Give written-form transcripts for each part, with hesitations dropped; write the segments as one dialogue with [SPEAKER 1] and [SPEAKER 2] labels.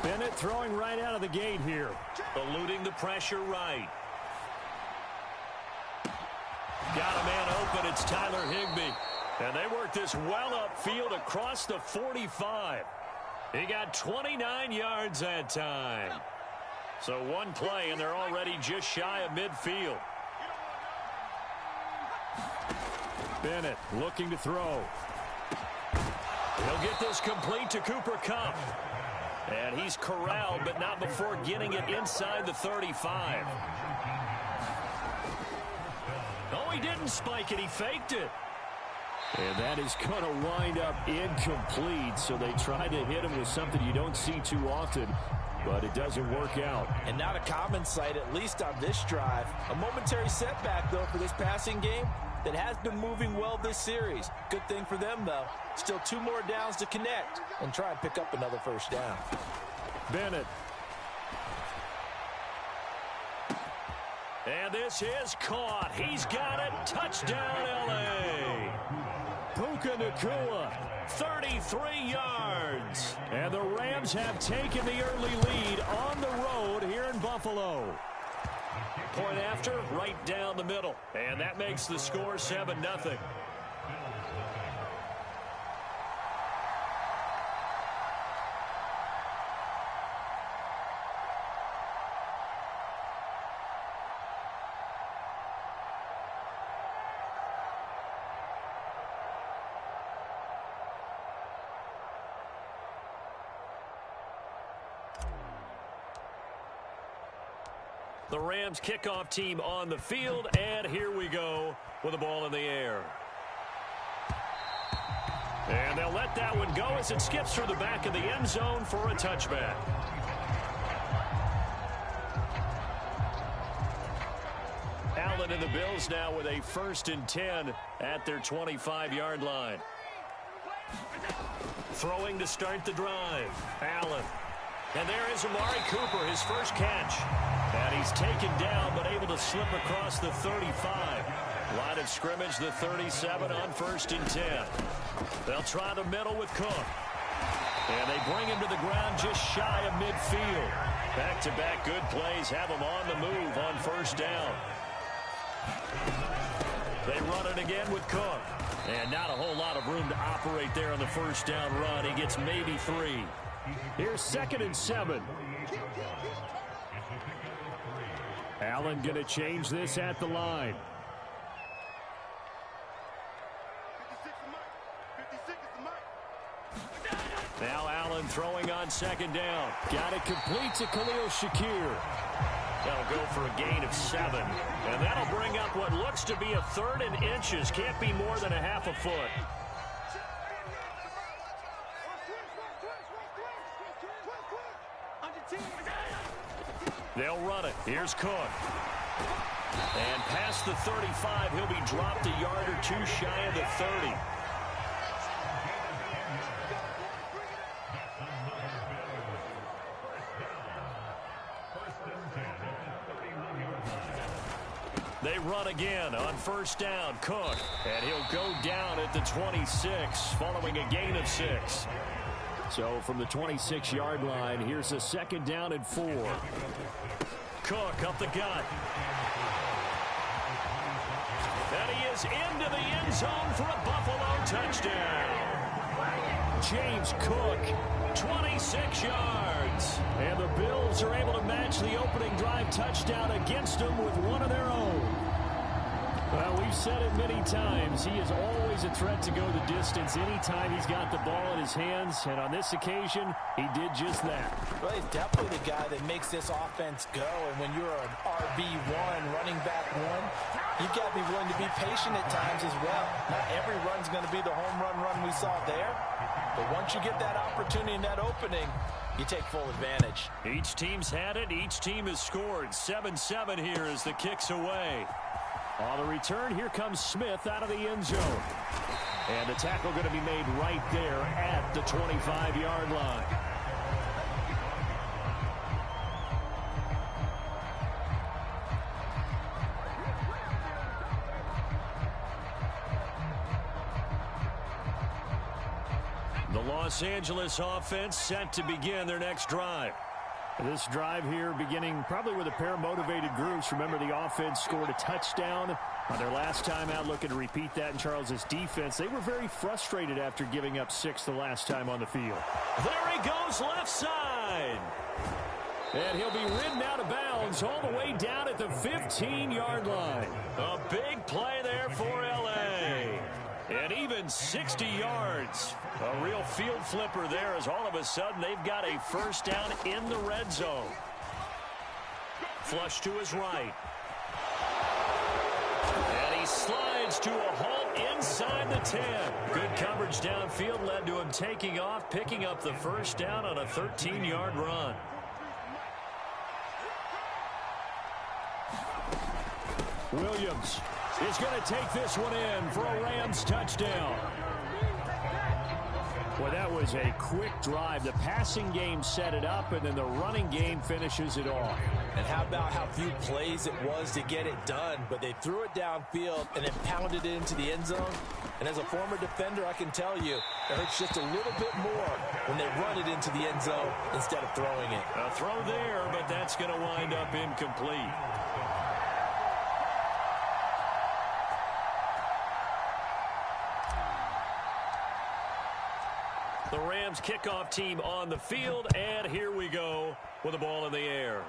[SPEAKER 1] Bennett throwing right out of the gate here.
[SPEAKER 2] Eluding the pressure right. Got a man open. It's Tyler Higbee. And they work this well upfield across the 45. He got 29 yards that time. So one play, and they're already just shy of midfield.
[SPEAKER 1] Bennett looking to throw.
[SPEAKER 2] He'll get this complete to Cooper Kupp. And he's corralled, but not before getting it inside the 35. Oh, he didn't spike it. He faked it.
[SPEAKER 1] And that is going to wind up incomplete. So they try to hit him with something you don't see too often, but it doesn't work out.
[SPEAKER 3] And not a common sight, at least on this drive. A momentary setback, though, for this passing game that has been moving well this series. Good thing for them, though. Still 2 more downs to connect and try and pick up another first down.
[SPEAKER 1] Bennett.
[SPEAKER 2] And this is caught. He's got it. Touchdown, L.A.
[SPEAKER 1] Puka Nacua.
[SPEAKER 2] 33 yards.
[SPEAKER 1] And the Rams have taken the early lead on the road here in Buffalo.
[SPEAKER 2] Point after, right down the middle. And that makes the score 7-0. The Rams kickoff team on the field, and here we go with the ball in the air. And they'll let that one go as it skips through the back of the end zone for a touchback. Allen and the Bills now with a 1st and 10 at their 25-yard line. Throwing to start the drive. Allen. And there is Amari Cooper, his first catch. And he's taken down, but able to slip across the 35. Line of scrimmage, the 37 on 1st and 10. They'll try the middle with Cook. And they bring him to the ground just shy of midfield. Back-to-back good plays have him on the move on 1st down. They run it again with Cook. And not a whole lot of room to operate there on the 1st down run. He gets maybe 3.
[SPEAKER 1] Here's 2nd and 7. Allen going to change this at the line.
[SPEAKER 2] Now Allen throwing on 2nd down.
[SPEAKER 1] Got it complete to Khalil Shakir.
[SPEAKER 2] That'll go for a gain of 7. And that'll bring up what looks to be a 3rd and inches. Can't be more than a half a foot. They'll run it. Here's Cook. And past the 35, he'll be dropped a yard or 2 shy of the 30. They run again on 1st down. Cook. And he'll go down at the 26 following a gain of 6.
[SPEAKER 1] So from the 26-yard line, here's a 2nd down and 4.
[SPEAKER 2] Cook up the gut. And he is into the end zone for a Buffalo touchdown.
[SPEAKER 1] James Cook,
[SPEAKER 2] 26 yards.
[SPEAKER 1] And the Bills are able to match the opening drive touchdown against them with one of their own. Well, we've said it many times. He is always a threat to go the distance anytime he's got the ball in his hands. And on this occasion, he did just that.
[SPEAKER 3] Well, he's definitely the guy that makes this offense go. And when you're an RB1, running back 1, you've got to be willing to be patient at times as well. Not every run's going to be the home run we saw there. But once you get that opportunity and that opening, you take full advantage.
[SPEAKER 2] Each team's had it. Each team has scored. 7-7 here as the kick's away.
[SPEAKER 1] On the return, here comes Smith out of the end zone. And the tackle going to be made right there at the 25-yard line.
[SPEAKER 2] The Los Angeles offense set to begin their next drive.
[SPEAKER 1] This drive here beginning probably with a pair of motivated groups. Remember, the offense scored a touchdown on their last time out, looking to repeat that in Charles's defense. They were very frustrated after giving up 6 the last time on the field.
[SPEAKER 2] There he goes, left side.
[SPEAKER 1] And he'll be ridden out of bounds all the way down at the 15-yard line.
[SPEAKER 2] A big play there for L.A. And even 60 yards. A real field flipper there as all of a sudden they've got a first down in the red zone. Flush to his right. And he slides to a halt inside the 10. Good coverage downfield led to him taking off, picking up the first down on a 13-yard run.
[SPEAKER 1] Williams is going to take this one in for a Rams touchdown. Well, that was a quick drive. The passing game set it up, and then the running game finishes it off.
[SPEAKER 3] And how about how few plays it was to get it done, but they threw it downfield and then pounded it into the end zone. And as a former defender, I can tell you, it hurts just a little bit more when they run it into the end zone instead of throwing it.
[SPEAKER 2] A throw there, but that's going to wind up incomplete. The Rams kickoff team on the field, and here we go with the ball in the air.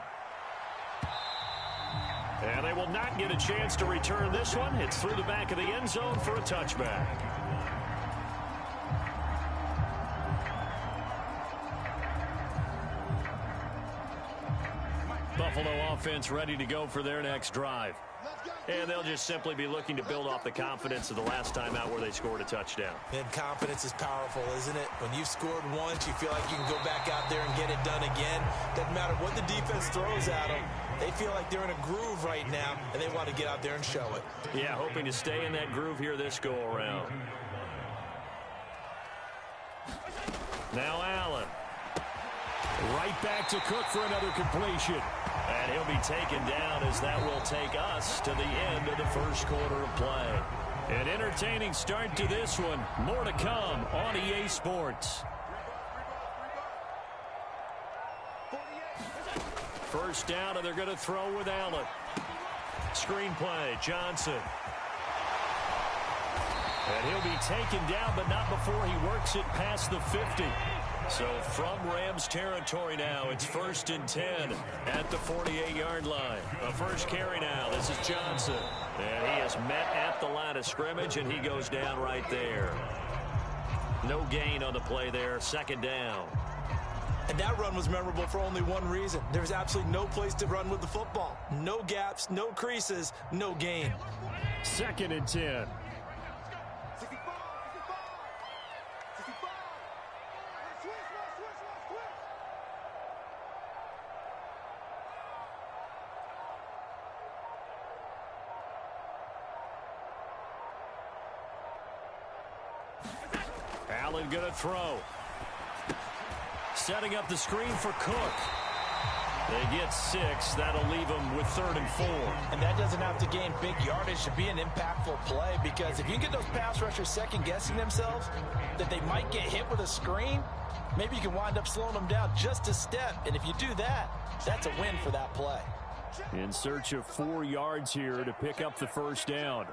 [SPEAKER 2] And they will not get a chance to return this one. It's through the back of the end zone for a touchback. Buffalo offense ready to go for their next drive. And they'll just simply be looking to build off the confidence of the last time out where they scored a touchdown.
[SPEAKER 3] And confidence is powerful, isn't it? When you've scored once, you feel like you can go back out there and get it done again. Doesn't matter what the defense throws at them. They feel like they're in a groove right now, and they want to get out there and show it.
[SPEAKER 2] Yeah, hoping to stay in that groove here this go-around. Now Allen.
[SPEAKER 1] Right back to Cook for another completion.
[SPEAKER 2] And he'll be taken down as that will take us to the end of the first quarter of play. An entertaining start to this one. More to come on EA Sports. First down, and they're going to throw with Allen. Screen play, Johnson. And he'll be taken down, but not before he works it past the 50. So from Rams territory now, it's 1st and 10 at the 48-yard line. A first carry now. This is Johnson. And he is met at the line of scrimmage, and he goes down right there. No gain on the play there. Second down.
[SPEAKER 3] And that run was memorable for only one reason. There's absolutely no place to run with the football. No gaps, no creases, no gain.
[SPEAKER 1] 2nd and 10.
[SPEAKER 2] Allen going to throw. Setting up the screen for Cook. They get 6. That'll leave them with 3rd and 4.
[SPEAKER 3] And that doesn't have to gain big yardage to be an impactful play, because if you get those pass rushers second-guessing themselves that they might get hit with a screen, maybe you can wind up slowing them down just a step. And if you do that, that's a win for that play.
[SPEAKER 1] In search of 4 yards here to pick up the first down.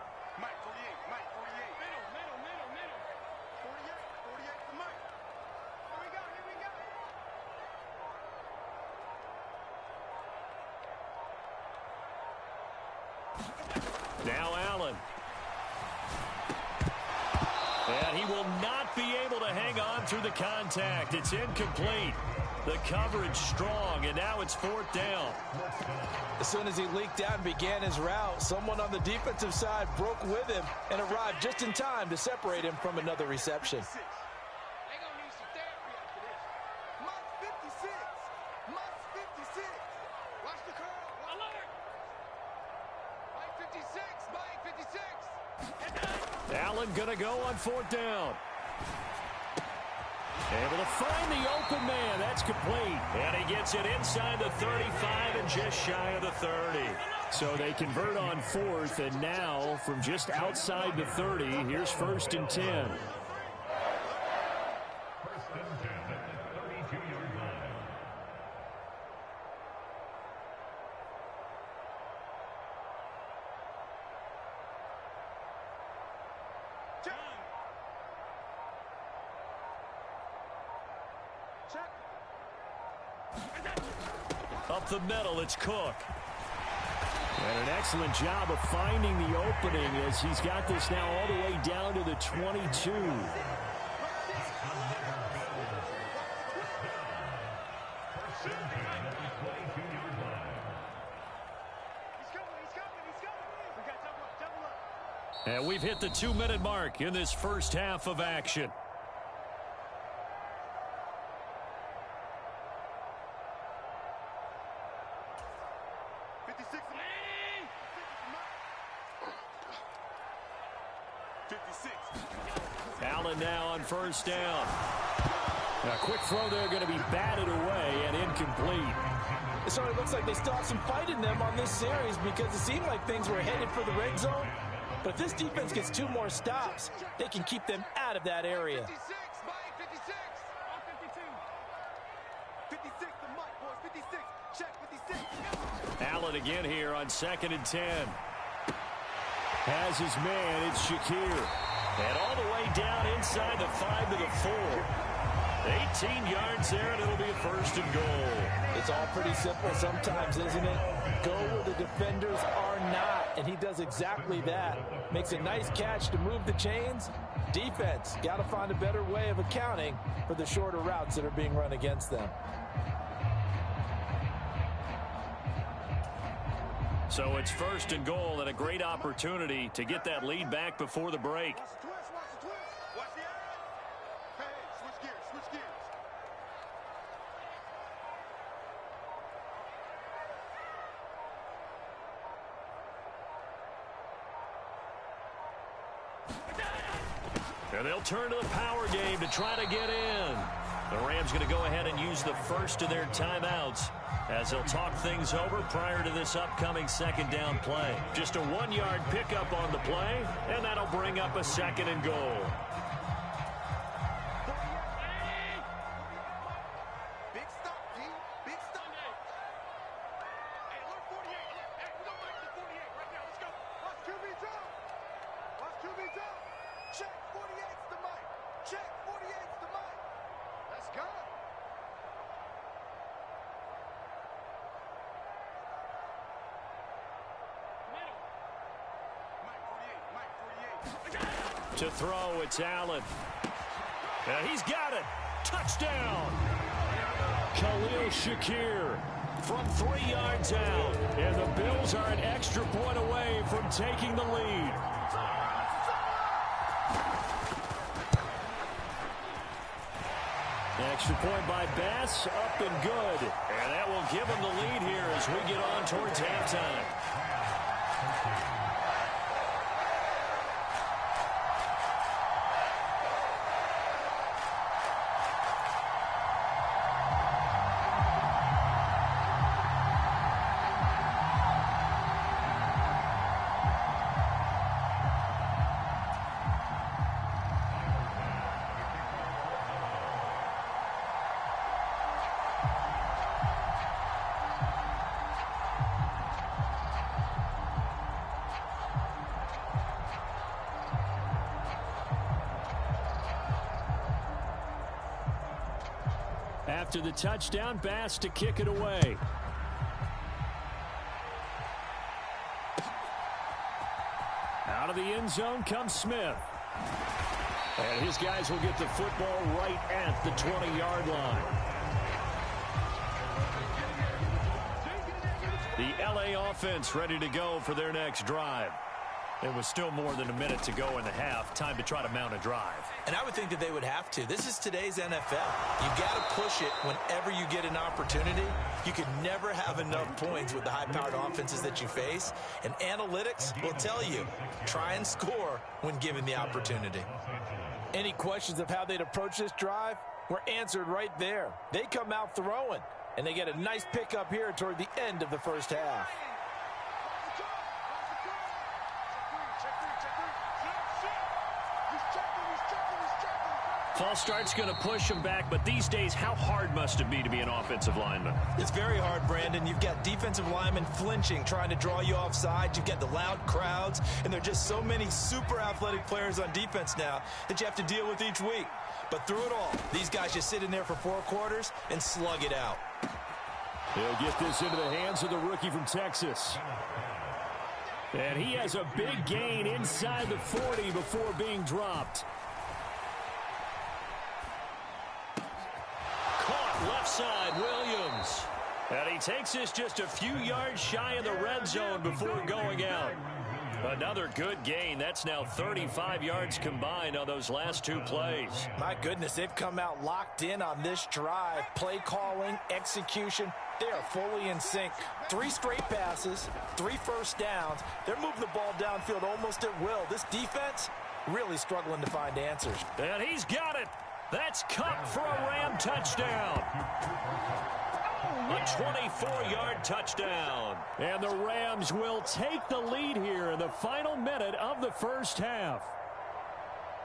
[SPEAKER 2] Now Allen. And he will not be able to hang on through the contact. It's incomplete. The coverage strong, and now it's 4th down.
[SPEAKER 3] As soon as he leaked out and began his route, someone on the defensive side broke with him and arrived just in time to separate him from another reception.
[SPEAKER 2] Allen going to go on 4th down. Able to find the open man. That's complete. And he gets it inside the 35 and just shy of the 30.
[SPEAKER 1] So they convert on 4th, and now from just outside the 30, here's 1st and 10.
[SPEAKER 2] Up the middle, it's Cook.
[SPEAKER 1] And an excellent job of finding the opening as he's got this now all the way down to the 22.
[SPEAKER 2] And we've hit the 2-minute mark in this first half of action. Allen now on first down.
[SPEAKER 1] A quick throw there going to be batted away and incomplete.
[SPEAKER 3] It sort of looks like they still have some fight in them on this series because it seemed like things were headed for the red zone. But if this defense gets 2 more stops, they can keep them out of that area.
[SPEAKER 4] 56, Mike, 56. 56, the Mike, boys, 56. Check 56.
[SPEAKER 2] Allen again here on 2nd and 10.
[SPEAKER 1] Has his man, it's Shakir.
[SPEAKER 2] And all the way down inside the 5 to the 4. 18 yards there, and it'll be a 1st and goal.
[SPEAKER 3] It's all pretty simple sometimes, isn't it? Go where the defenders are not, and he does exactly that. Makes a nice catch to move the chains. Defense, got to find a better way of accounting for the shorter routes that are being run against them.
[SPEAKER 2] So it's 1st and goal and a great opportunity to get that lead back before the break.
[SPEAKER 4] Watch the twist, watch the twist. Watch the air. Hey, switch gears, switch gears.
[SPEAKER 2] And they'll turn to the power game to try to get in. The Rams going to go ahead and use the first of their timeouts as they'll talk things over prior to this upcoming 2nd down play. Just a 1-yard pickup on the play, and that'll bring up a 2nd and goal.
[SPEAKER 4] Big stop, D. Big stop. Hey, look, 48. Hey, we don't like the 48 right now. Let's go. Watch QB drop. Watch QB drop. Check 48's the mic. Check 48's the mic. Let's go.
[SPEAKER 2] To throw, it's Allen. And he's got it. Touchdown.
[SPEAKER 1] Khalil Shakir
[SPEAKER 2] From 3 yards out.
[SPEAKER 1] and the Bills are an extra point away from taking the lead. Extra point by Bass, up and good.
[SPEAKER 2] And that will give them the lead here as we get on towards halftime.
[SPEAKER 1] After the touchdown, Bass to kick it away. Out of the end zone comes Smith. And his guys will get the football right at the 20-yard line.
[SPEAKER 2] The LA offense ready to go for their next drive. There was still more than a minute to go in the half. Time to try to mount a drive.
[SPEAKER 3] And I would think that they would have to. This is today's NFL. You got to push it whenever you get an opportunity. You can never have enough points with the high-powered offenses that you face. And analytics will tell you, try and score when given the opportunity. Any questions of how they'd approach this drive were answered right there. They come out throwing, and they get a nice pickup here toward the end of the first half.
[SPEAKER 2] False start's going to push him back, but these days, how hard must it be to be an offensive lineman?
[SPEAKER 3] It's very hard, Brandon. You've got defensive linemen flinching, trying to draw you offside. You've got the loud crowds, and there are just so many super athletic players on defense now that you have to deal with each week. But through it all, these guys just sit in there for 4 quarters and slug it out.
[SPEAKER 1] He'll get this into the hands of the rookie from Texas. And he has a big gain inside the 40 before being dropped.
[SPEAKER 2] Caught left side, Williams. And he takes this just a few yards shy of the red zone before going out. Another good gain. That's now 35 yards combined on those last two plays.
[SPEAKER 3] My goodness, they've come out locked in on this drive. Play calling, execution, they are fully in sync. 3 straight passes, 3 first downs. They're moving the ball downfield almost at will. This defense really struggling to find answers.
[SPEAKER 2] And he's got it. That's Cup for a Ram touchdown. A 24-yard touchdown.
[SPEAKER 1] And the Rams will take the lead here in the final minute of the first half.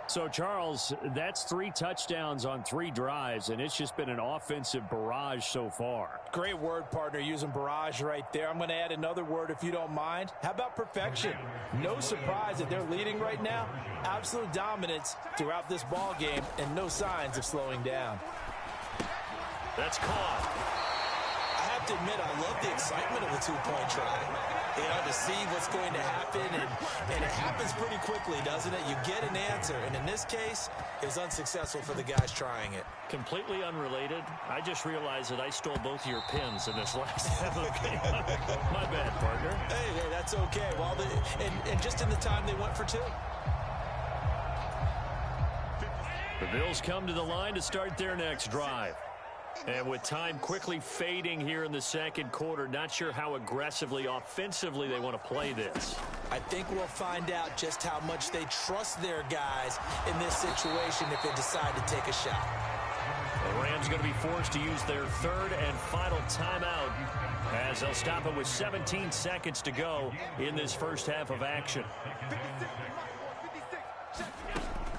[SPEAKER 1] So, Charles, that's 3 touchdowns on 3 drives, and it's just been an offensive barrage so far.
[SPEAKER 3] Great word, partner, using barrage right there. I'm going to add another word if you don't mind. How about perfection? No surprise that they're leading right now. Absolute dominance throughout this ball game and no signs of slowing down.
[SPEAKER 2] That's caught.
[SPEAKER 5] I have to admit, I love the excitement of a 2-point try. You know, to see what's going to happen, and it happens pretty quickly, doesn't it? You get an answer, and in this case, it was unsuccessful for the guys trying it.
[SPEAKER 2] Completely unrelated, I just realized that I stole both of your pins in this last half of the game. My bad, partner.
[SPEAKER 5] Hey, that's okay. Well, and just in the time they went for 2.
[SPEAKER 2] The Bills come to the line to start their next drive. And with time quickly fading here in the second quarter, not sure how aggressively, offensively they want to play this.
[SPEAKER 5] I think we'll find out just how much they trust their guys in this situation if they decide to take a shot.
[SPEAKER 2] The Rams going to be forced to use their 3rd and final timeout as they'll stop it with 17 seconds to go in this first half of action.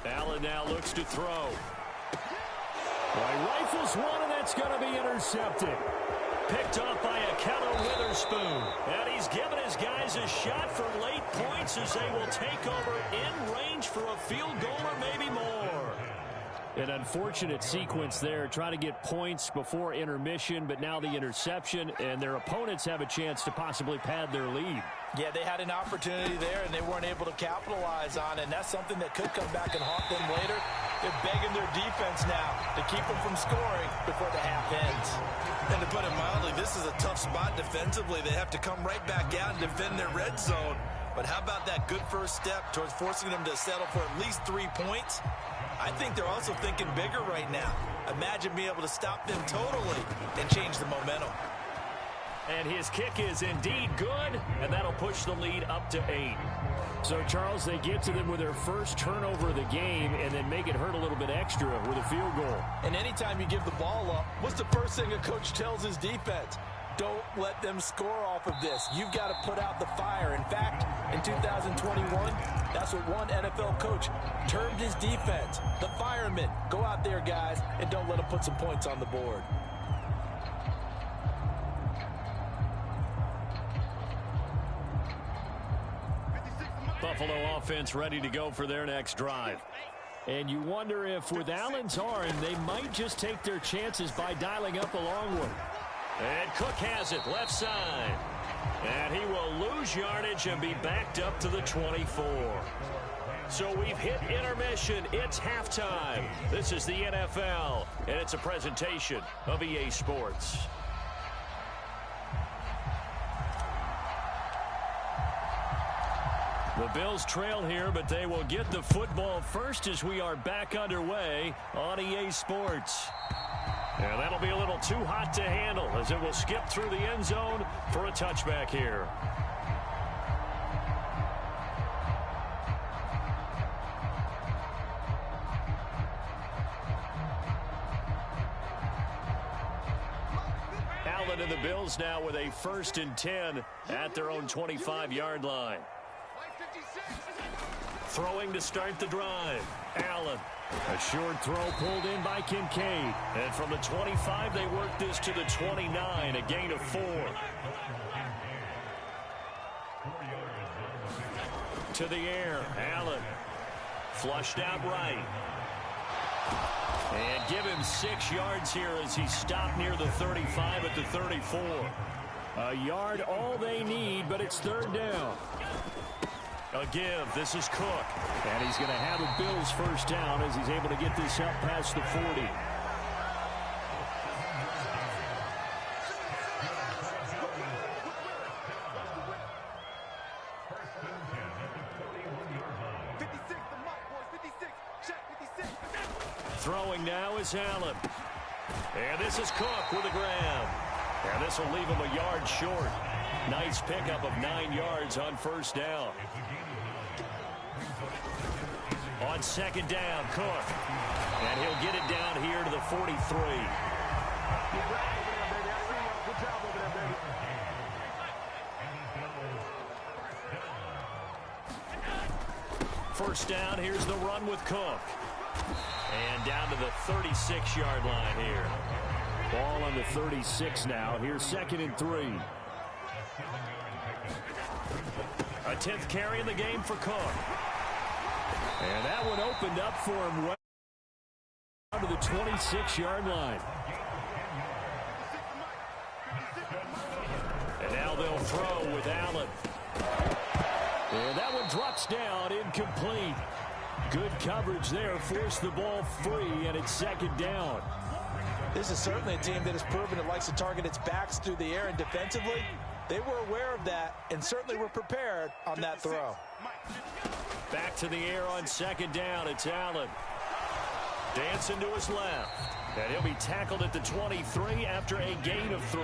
[SPEAKER 2] Allen now looks to throw.
[SPEAKER 1] Well, he rifles one, and that's going to be intercepted.
[SPEAKER 2] Picked off by Akello Witherspoon. And he's given his guys a shot for late points as they will take over in range for a field goal or maybe more.
[SPEAKER 1] An unfortunate sequence there, trying to get points before intermission, but now the interception, and their opponents have a chance to possibly pad their lead.
[SPEAKER 3] Yeah, they had an opportunity there, and they weren't able to capitalize on it, and that's something that could come back and haunt them later. They're begging their defense now to keep them from scoring before the half ends.
[SPEAKER 5] And to put it mildly, this is a tough spot defensively. They have to come right back out and defend their red zone. But how about that good first step towards forcing them to settle for at least 3 points? I think they're also thinking bigger right now. Imagine being able to stop them totally and change the momentum.
[SPEAKER 2] And his kick is indeed good, and that'll push the lead up to 8.
[SPEAKER 1] So, Charles, they get to them with their first turnover of the game and then make it hurt a little bit extra with a field goal.
[SPEAKER 3] And anytime you give the ball up, what's the first thing a coach tells his defense? Don't let them score off of this. You've got to put out the fire. In fact, in 2021, that's what one NFL coach termed his defense. The firemen. Go out there, guys, and don't let them put some points on the board.
[SPEAKER 2] Buffalo offense ready to go for their next drive.
[SPEAKER 1] And you wonder if with Allen's arm, they might just take their chances by dialing up a long one.
[SPEAKER 2] And Cook has it left side. And he will lose yardage and be backed up to the 24. So we've hit intermission. It's halftime. This is the NFL, and it's a presentation of EA Sports. The Bills trail here, but they will get the football first as we are back underway on EA Sports. And that'll be a little too hot to handle as it will skip through the end zone for a touchback here. Allen and the Bills now with a 1st and 10 at their own 25-yard line. Throwing to start the drive. Allen.
[SPEAKER 1] A short throw pulled in by Kincaid.
[SPEAKER 2] And from the 25, they work this to the 29, a gain of 4. To the air, Allen. Flushed out right. And give him 6 yards here as he stopped near the 35 at the 34.
[SPEAKER 1] A yard all they need, but it's third down.
[SPEAKER 2] A give. This is Cook.
[SPEAKER 1] And he's going to have a Bills first down as he's able to get this up past the 40.
[SPEAKER 2] Throwing now is Allen. And this is Cook with a grab. And this will leave him a yard short. Nice pickup of 9 yards on first down. On second down, Cook. And he'll get it down here to the 43. First down, here's the run with Cook. And down to the 36-yard line here.
[SPEAKER 1] Ball on the 36 now. Here's 2nd and 3.
[SPEAKER 2] A 10th carry in the game for Cook.
[SPEAKER 1] And that one opened up for him well down to the 26-yard line.
[SPEAKER 2] And now they'll throw with Allen.
[SPEAKER 1] And that one drops down, incomplete. Good coverage there, forced the ball free, and it's 2nd down.
[SPEAKER 3] This is certainly a team that has proven it likes to target its backs through the air, and defensively, they were aware of that and certainly were prepared on that throw.
[SPEAKER 2] Back to the air on 2nd down. It's Allen. Dancing to his left. And he'll be tackled at the 23 after a gain of 3.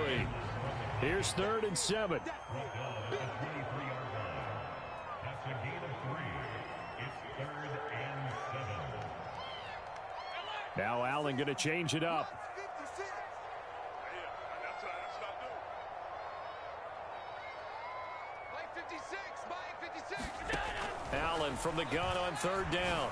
[SPEAKER 1] Here's 3rd and 7. Now Allen going to change it up.
[SPEAKER 2] Allen from the gun on 3rd down.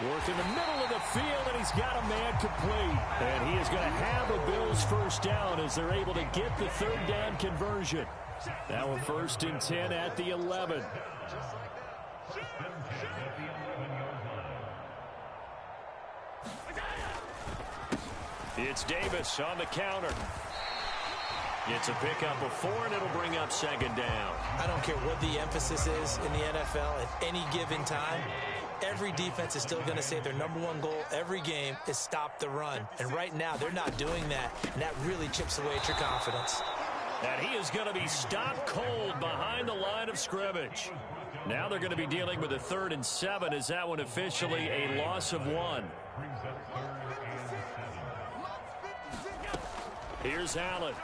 [SPEAKER 1] Work in the middle of the field, and he's got a man complete. And he is going to have a Bills first down as they're able to get the 3rd down conversion. Now a 1st and 10 at the 11.
[SPEAKER 2] It's Davis on the counter. It's a pickup of 4, and it'll bring up 2nd down.
[SPEAKER 3] I don't care what the emphasis is in the NFL at any given time. Every defense is still going to say their #1 goal every game is stop the run. And right now, they're not doing that, and that really chips away at your confidence.
[SPEAKER 2] And he is going to be stopped cold behind the line of scrimmage. Now they're going to be dealing with a 3rd and 7. Is that one officially a loss of 1? Here's Allen.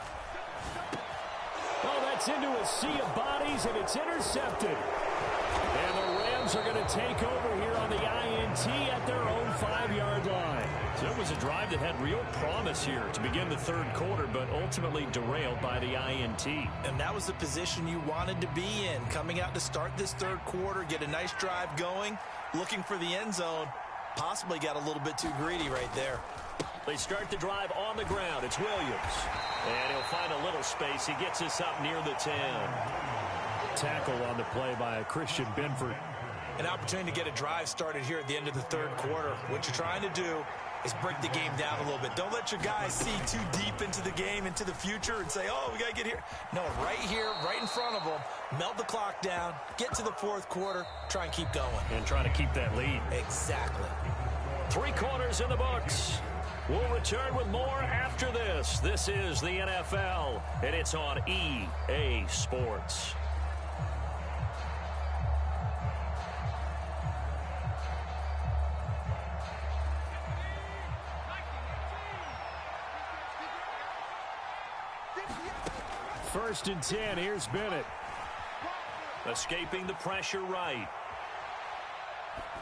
[SPEAKER 1] Oh, that's into a sea of bodies, and it's intercepted. And the Rams are going to take over here on the INT at their own 5-yard line.
[SPEAKER 2] So it was a drive that had real promise here to begin the 3rd quarter, but ultimately derailed by the INT.
[SPEAKER 3] And that was the position you wanted to be in, coming out to start this 3rd quarter, get a nice drive going, looking for the end zone. Possibly got a little bit too greedy right there.
[SPEAKER 2] They start the drive on the ground. It's Williams. And he'll find a little space. He gets us up near the 10.
[SPEAKER 1] Tackle on the play by Christian Benford.
[SPEAKER 3] An opportunity to get a drive started here at the end of the 3rd quarter. What you're trying to do is break the game down a little bit. Don't let your guys see too deep into the game, into the future, and say, oh, we got to get here. No, right here, right in front of them, melt the clock down, get to the 4th quarter, try and keep going.
[SPEAKER 2] And try to keep that lead.
[SPEAKER 3] Exactly.
[SPEAKER 2] 3 quarters in the books. We'll return with more after this. This is the NFL, and it's on EA Sports.
[SPEAKER 1] First and 10, here's Bennett.
[SPEAKER 2] Escaping the pressure right.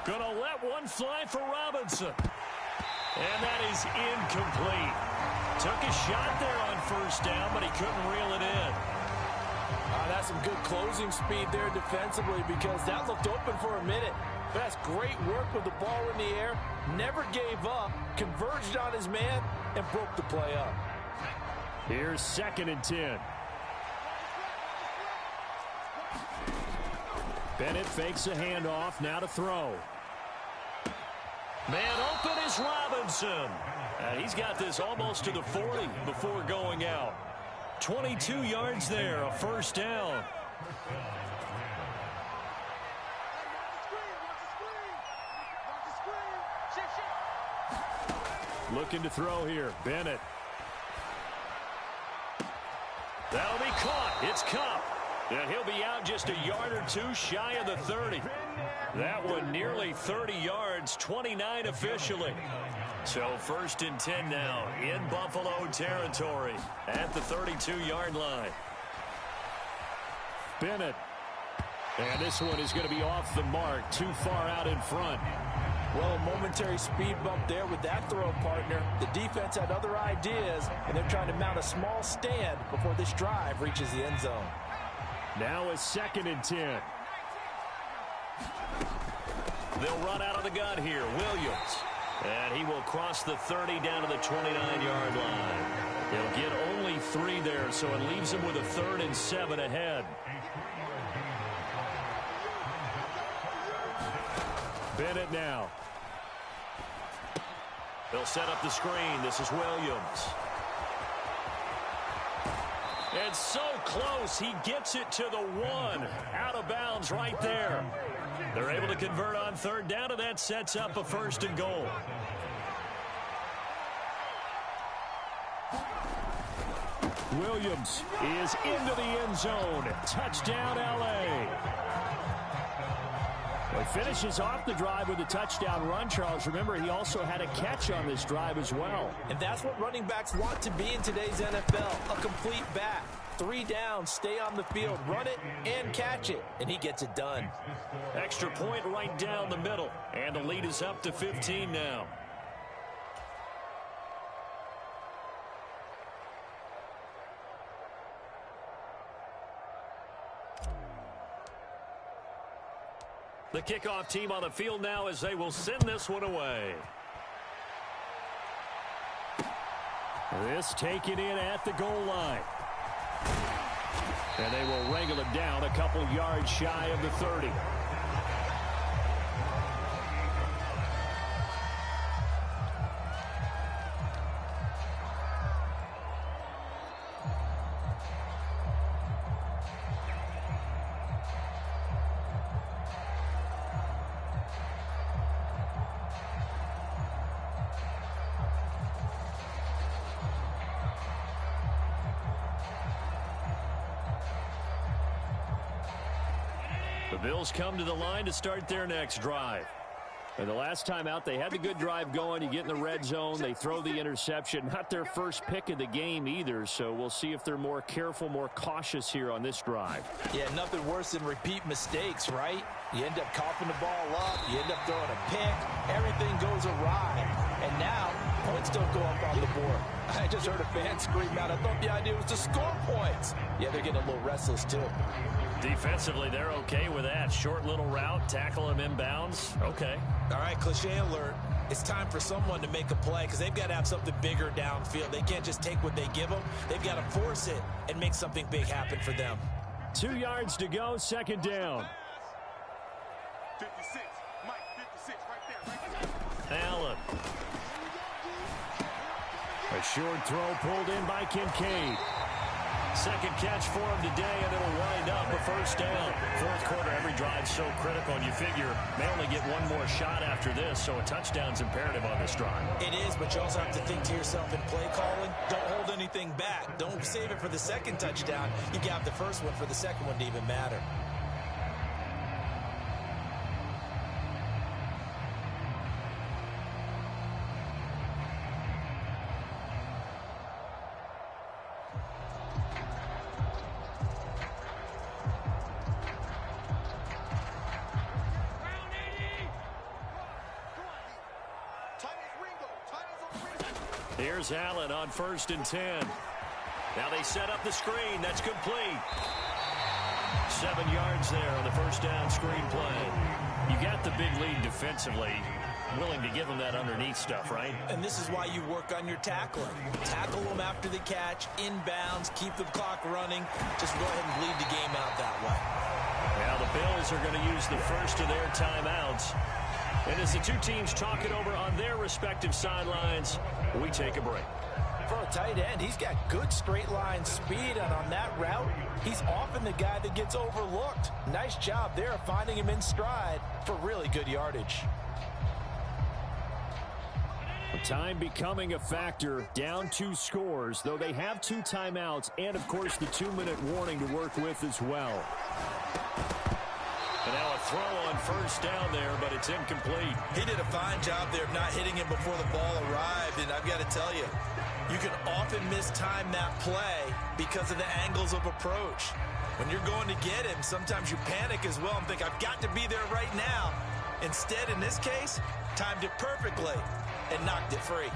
[SPEAKER 2] Gonna let one fly for Robinson. And that is incomplete. Took a shot there on first down, but he couldn't reel it in.
[SPEAKER 3] That's some good closing speed there defensively because that looked open for a minute. That's great work with the ball in the air. Never gave up, converged on his man, and broke the play up.
[SPEAKER 1] Here's 2nd and 10. Bennett fakes a handoff, now to throw.
[SPEAKER 2] Man open is Robinson. And he's got this almost to the 40 before going out. 22 yards there, a first down.
[SPEAKER 1] Looking to throw here. Bennett.
[SPEAKER 2] That'll be caught. It's Cup. And he'll be out just a yard or two shy of the 30. That one nearly 30 yards, 29 officially. So 1st and 10 now in Buffalo territory at the 32-yard line.
[SPEAKER 1] Bennett. And this one is going to be off the mark, too far out in front.
[SPEAKER 3] Well, a momentary speed bump there with that throw, partner. The defense had other ideas, and they're trying to mount a small stand before this drive reaches the end zone.
[SPEAKER 1] Now a 2nd and 10.
[SPEAKER 2] They'll run out of the gun here. Williams. And he will cross the 30 down to the 29-yard line. He'll get only 3 there, so it leaves him with a 3rd and 7 ahead.
[SPEAKER 1] Bennett now.
[SPEAKER 2] They'll set up the screen. This is Williams. And so close. He gets it to the 1. Out of bounds right there. They're able to convert on 3rd down, and that sets up a 1st and goal.
[SPEAKER 1] Williams is into the end zone. Touchdown, L.A. Well, he finishes off the drive with a touchdown run, Charles. Remember, he also had a catch on this drive as well.
[SPEAKER 3] And that's what running backs want to be in today's NFL, a complete back. 3 down, stay on the field, run it, and catch it. And he gets it done.
[SPEAKER 2] Extra point right down the middle. And the lead is up to 15 now. The kickoff team on the field now as they will send this one away.
[SPEAKER 1] This taken in at the goal line. And they will wrangle it down a couple yards shy of the 30.
[SPEAKER 2] The Bills come to the line to start their next drive.
[SPEAKER 1] And the last time out, they had the good drive going. You get in the red zone, they throw the interception. Not their first pick of the game either, so we'll see if they're more careful, more cautious here on this drive.
[SPEAKER 3] Yeah, nothing worse than repeat mistakes, right? You end up coughing the ball up, you end up throwing a pick, everything goes awry. And now, points don't go up on the board. I just heard a fan scream out, I thought the idea was to score points. Yeah, they're getting a little restless too.
[SPEAKER 2] Defensively, they're okay with that. Short little route, tackle him inbounds. Okay.
[SPEAKER 5] All right, cliche alert. It's time for someone to make a play because they've got to have something bigger downfield. They can't just take what they give them. They've got to force it and make something big happen for them.
[SPEAKER 1] 2 yards to go, 2nd down.
[SPEAKER 4] 56. Mike, 56 right there.
[SPEAKER 2] Allen.
[SPEAKER 1] A short throw pulled in by Kincaid.
[SPEAKER 2] Second catch for him today, and it'll wind up a 1st down. 4th quarter, every drive so critical, and you figure may only get one more shot after this, so a touchdown's imperative on this drive.
[SPEAKER 5] It is, but you also have to think to yourself in play calling, don't hold anything back. Don't save it for the second touchdown. You got the first one for the second one to even matter.
[SPEAKER 2] Here's Allen on 1st and 10. Now they set up the screen. That's complete. 7 yards there on the 1st down screen play. You got the big lead defensively. Willing to give them that underneath stuff, right?
[SPEAKER 5] And this is why you work on your tackling. Tackle them after the catch, inbounds, keep the clock running. Just go ahead and bleed the game out that way.
[SPEAKER 2] Now the Bills are going to use the first of their timeouts. And as the two teams talk it over on their respective sidelines, we take a break.
[SPEAKER 3] For a tight end, he's got good straight line speed, and on that route, he's often the guy that gets overlooked. Nice job there finding him in stride for really good yardage.
[SPEAKER 1] Time becoming a factor, down 2 scores, though they have 2 timeouts and, of course, the 2-minute warning to work with as well.
[SPEAKER 2] And now a throw on first down there, but it's incomplete.
[SPEAKER 5] He did a fine job there of not hitting him before the ball arrived, and I've got to tell you, you can often mistime that play because of the angles of approach. When you're going to get him, sometimes you panic as well and think, I've got to be there right now. Instead, in this case, timed it perfectly and knocked it free.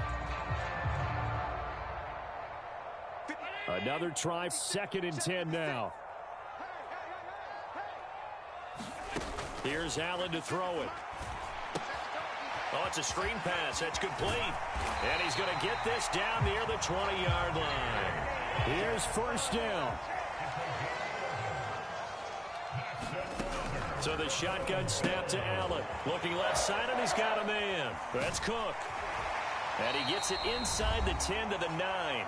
[SPEAKER 1] Another try, 2nd and 10 now.
[SPEAKER 2] Here's Allen to throw it. Oh, it's a screen pass. That's complete. And he's going to get this down near the 20-yard line.
[SPEAKER 1] Here's first down.
[SPEAKER 2] So the shotgun snap to Allen. Looking left side, and he's got a man. That's Cook. And he gets it inside the 10 to the 9.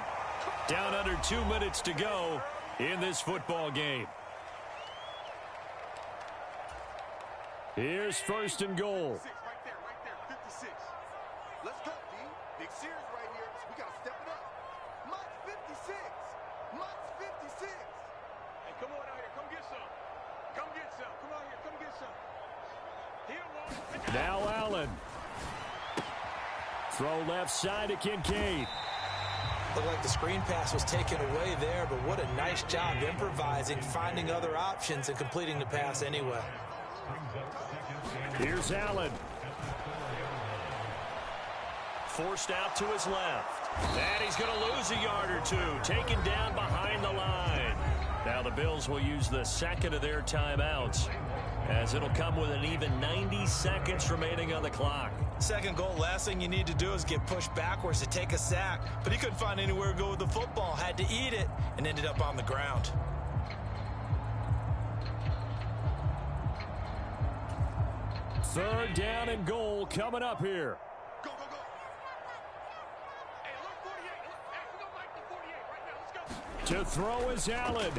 [SPEAKER 2] Down under 2 minutes to go in this football game.
[SPEAKER 1] Here's first and goal.
[SPEAKER 4] Right there, 56. Let's go, D. Big Sears right here. We got to step it up. Mike's 56. Mike's 56. Hey, come on out here. Come get some. Come get some. Come out here. Come get some.
[SPEAKER 1] Now Allen. Throw left side to Kincaid.
[SPEAKER 3] Looked like the screen pass was taken away there, but what a nice job improvising, finding other options, and completing the pass anyway.
[SPEAKER 1] Here's Allen.
[SPEAKER 2] Forced out to his left. And he's going to lose a yard or two. Taken down behind the line. Now the Bills will use the second of their timeouts, as it'll come with an even 90 seconds remaining on the clock.
[SPEAKER 5] Second goal, last thing you need to do is get pushed backwards to take a sack. But he couldn't find anywhere to go with the football, had to eat it, and ended up on the ground.
[SPEAKER 1] Third down and goal coming up here.
[SPEAKER 4] Go, go, go. Hey, look, 48. Hey, we don't like the 48 right now. Let's go.
[SPEAKER 1] To throw is Allen.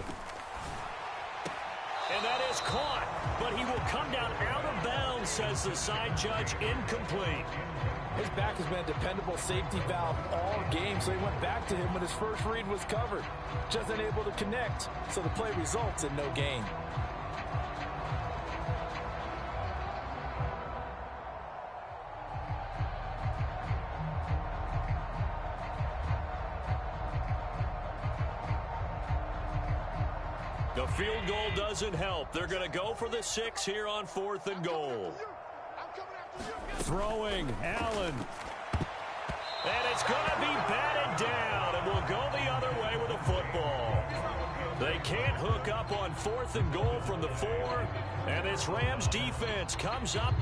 [SPEAKER 2] And that is caught, but he will come down out of bounds, says the side judge. Incomplete.
[SPEAKER 3] His back has been a dependable safety valve all game, so he went back to him when his first read was covered. Just unable to connect, so the play results in no gain.
[SPEAKER 2] The field goal doesn't help. They're going to go for the 6 here on 4th and goal.
[SPEAKER 1] Throwing, Allen.
[SPEAKER 2] And it's going to be batted down, and will go the other way with a football. They can't hook up on 4th and goal from the 4, and this Rams defense comes up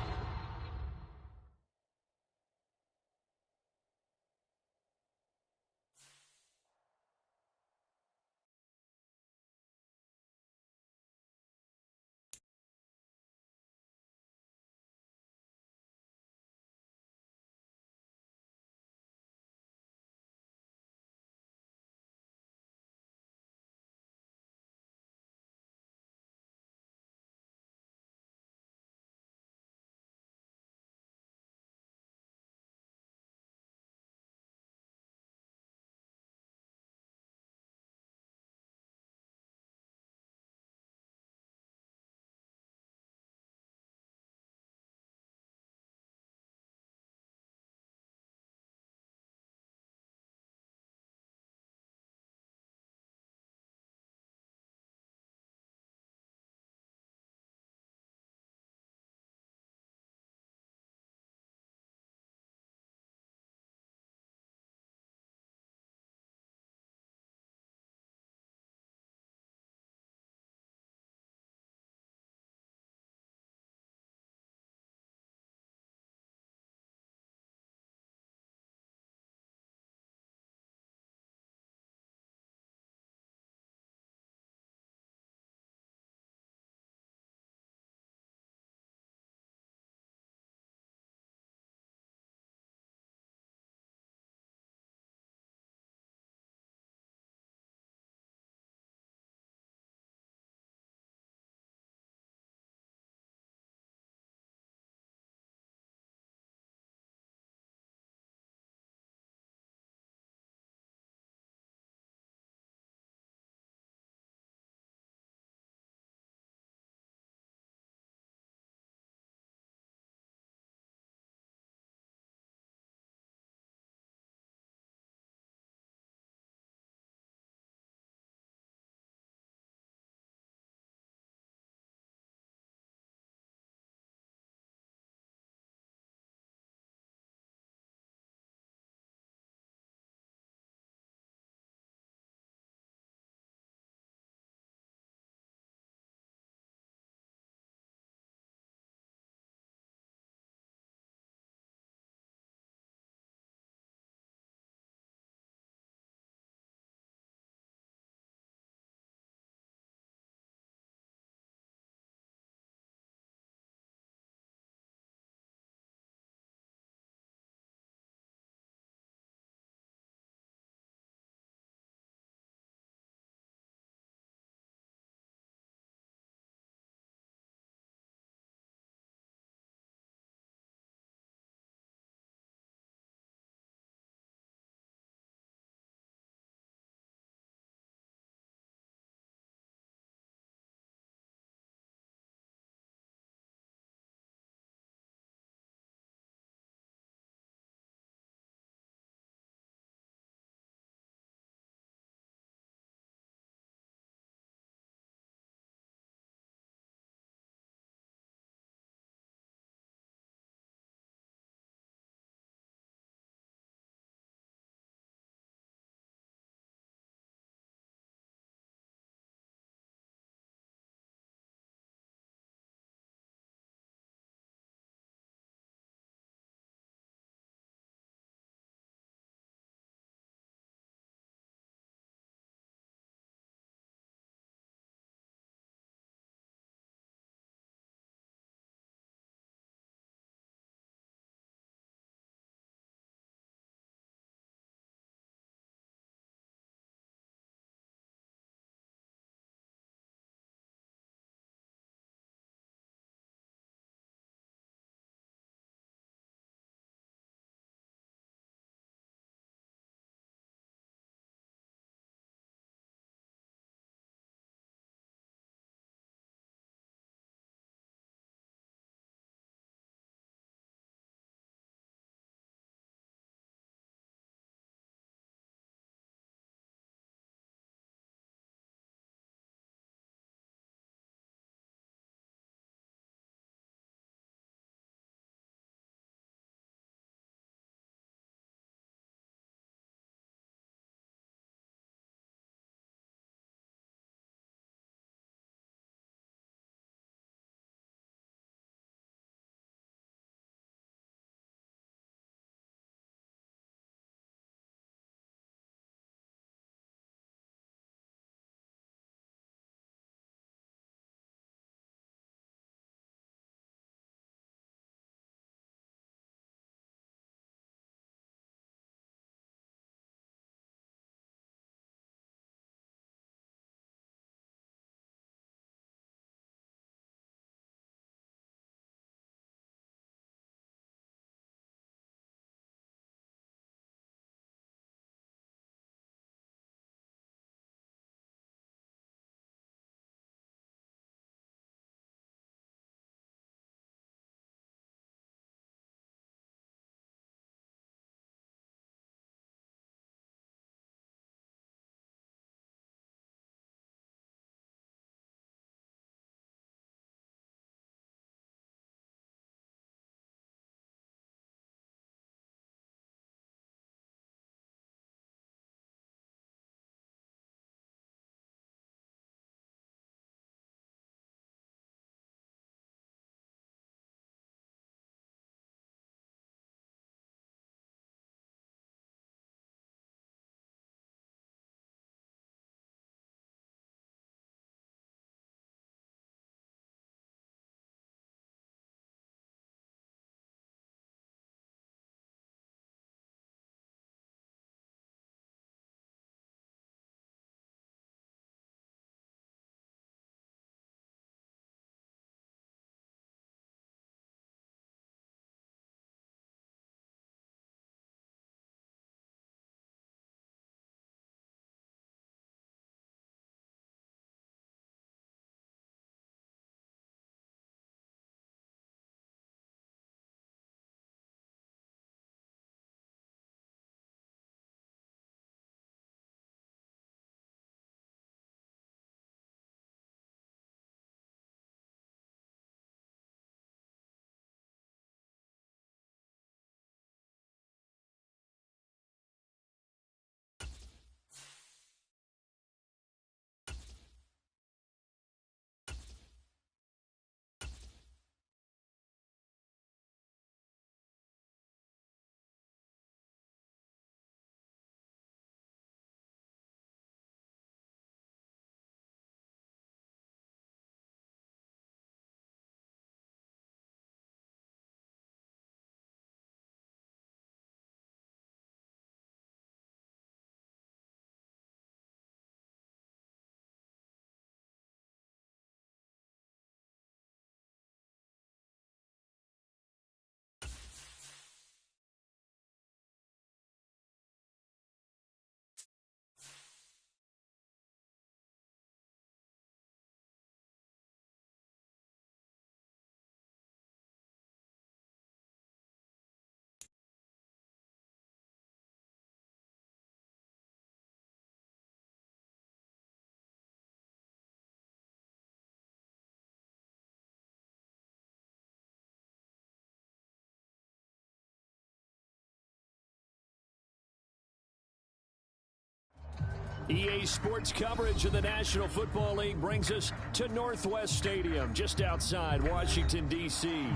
[SPEAKER 1] EA Sports coverage of the National Football League brings us to Northwest Stadium, just outside Washington, D.C.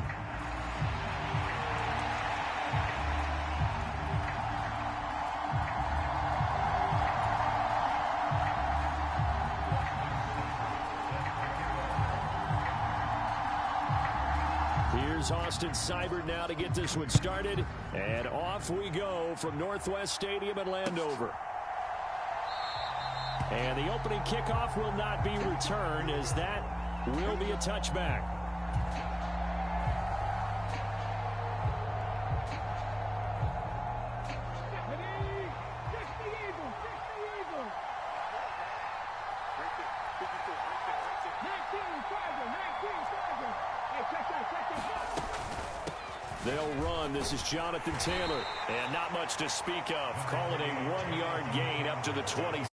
[SPEAKER 1] Here's Austin Seibert now to get this one started, and off we go from Northwest Stadium in Landover. And the opening kickoff will not be returned, as that will be a touchback. They'll run. This is Jonathan Taylor.
[SPEAKER 2] And not much to speak of. Call it a 1-yard gain up to the 20.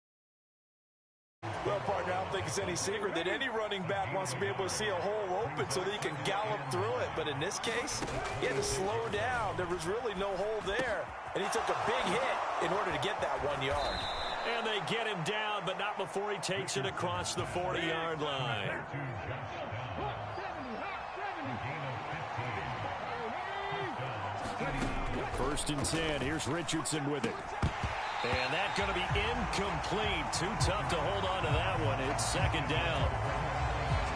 [SPEAKER 5] Well, partner, I don't think it's any secret that any running back wants to be able to see a hole open so that he can gallop through it. But in this case, he had to slow down. There was really no hole there. And he took a big hit in order to get that 1 yard.
[SPEAKER 2] And they get him down, but not before he takes it across the 40-yard line.
[SPEAKER 1] First and 10. Here's Richardson with it.
[SPEAKER 2] And that's going to be incomplete. Too tough to hold on to that one. It's second down.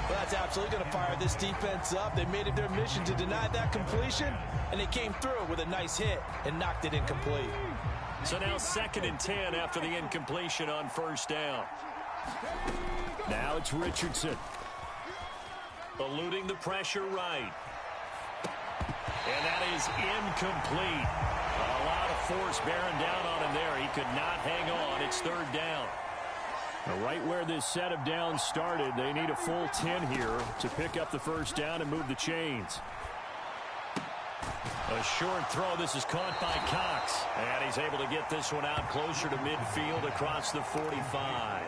[SPEAKER 5] Well, that's absolutely going to fire this defense up. They made it their mission to deny that completion, and they came through with a nice hit and knocked it incomplete.
[SPEAKER 2] So now second and 10 after the incompletion on first down.
[SPEAKER 1] Now it's Richardson.
[SPEAKER 2] Eluding the pressure right. And that is incomplete. A lot of force bearing down on him there. He could not hang on. It's third down.
[SPEAKER 1] Right where this set of downs started, they need a full 10 here to pick up the first down and move the chains.
[SPEAKER 2] A short throw. This is caught by Cox. And he's able to get this one out closer to midfield across the 45.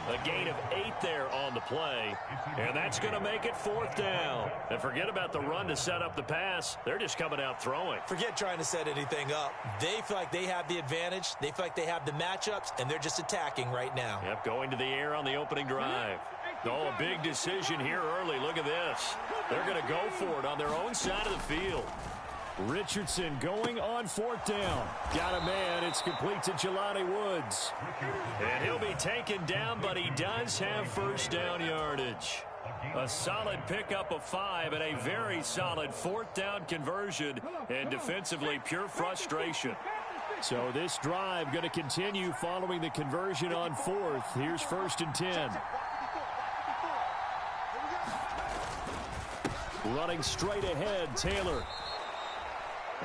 [SPEAKER 2] A gain of 8 there on the play. And that's going to make it fourth down. And forget about the run to set up the pass. They're just coming out throwing.
[SPEAKER 5] Forget trying to set anything up. They feel like they have the advantage. They feel like they have the matchups, and they're just attacking right now.
[SPEAKER 2] Yep, going to the air on the opening drive. Oh, a big decision here early. Look at this. They're going to go for it on their own side of the field.
[SPEAKER 1] Richardson going on fourth down. Got a man. It's complete to Jelani Woods.
[SPEAKER 2] And he'll be taken down, but he does have first down yardage. A solid pickup of 5 and a very solid fourth down conversion. And defensively, pure frustration.
[SPEAKER 1] So this drive going to continue following the conversion on fourth. Here's first and 10. Running straight ahead, Taylor.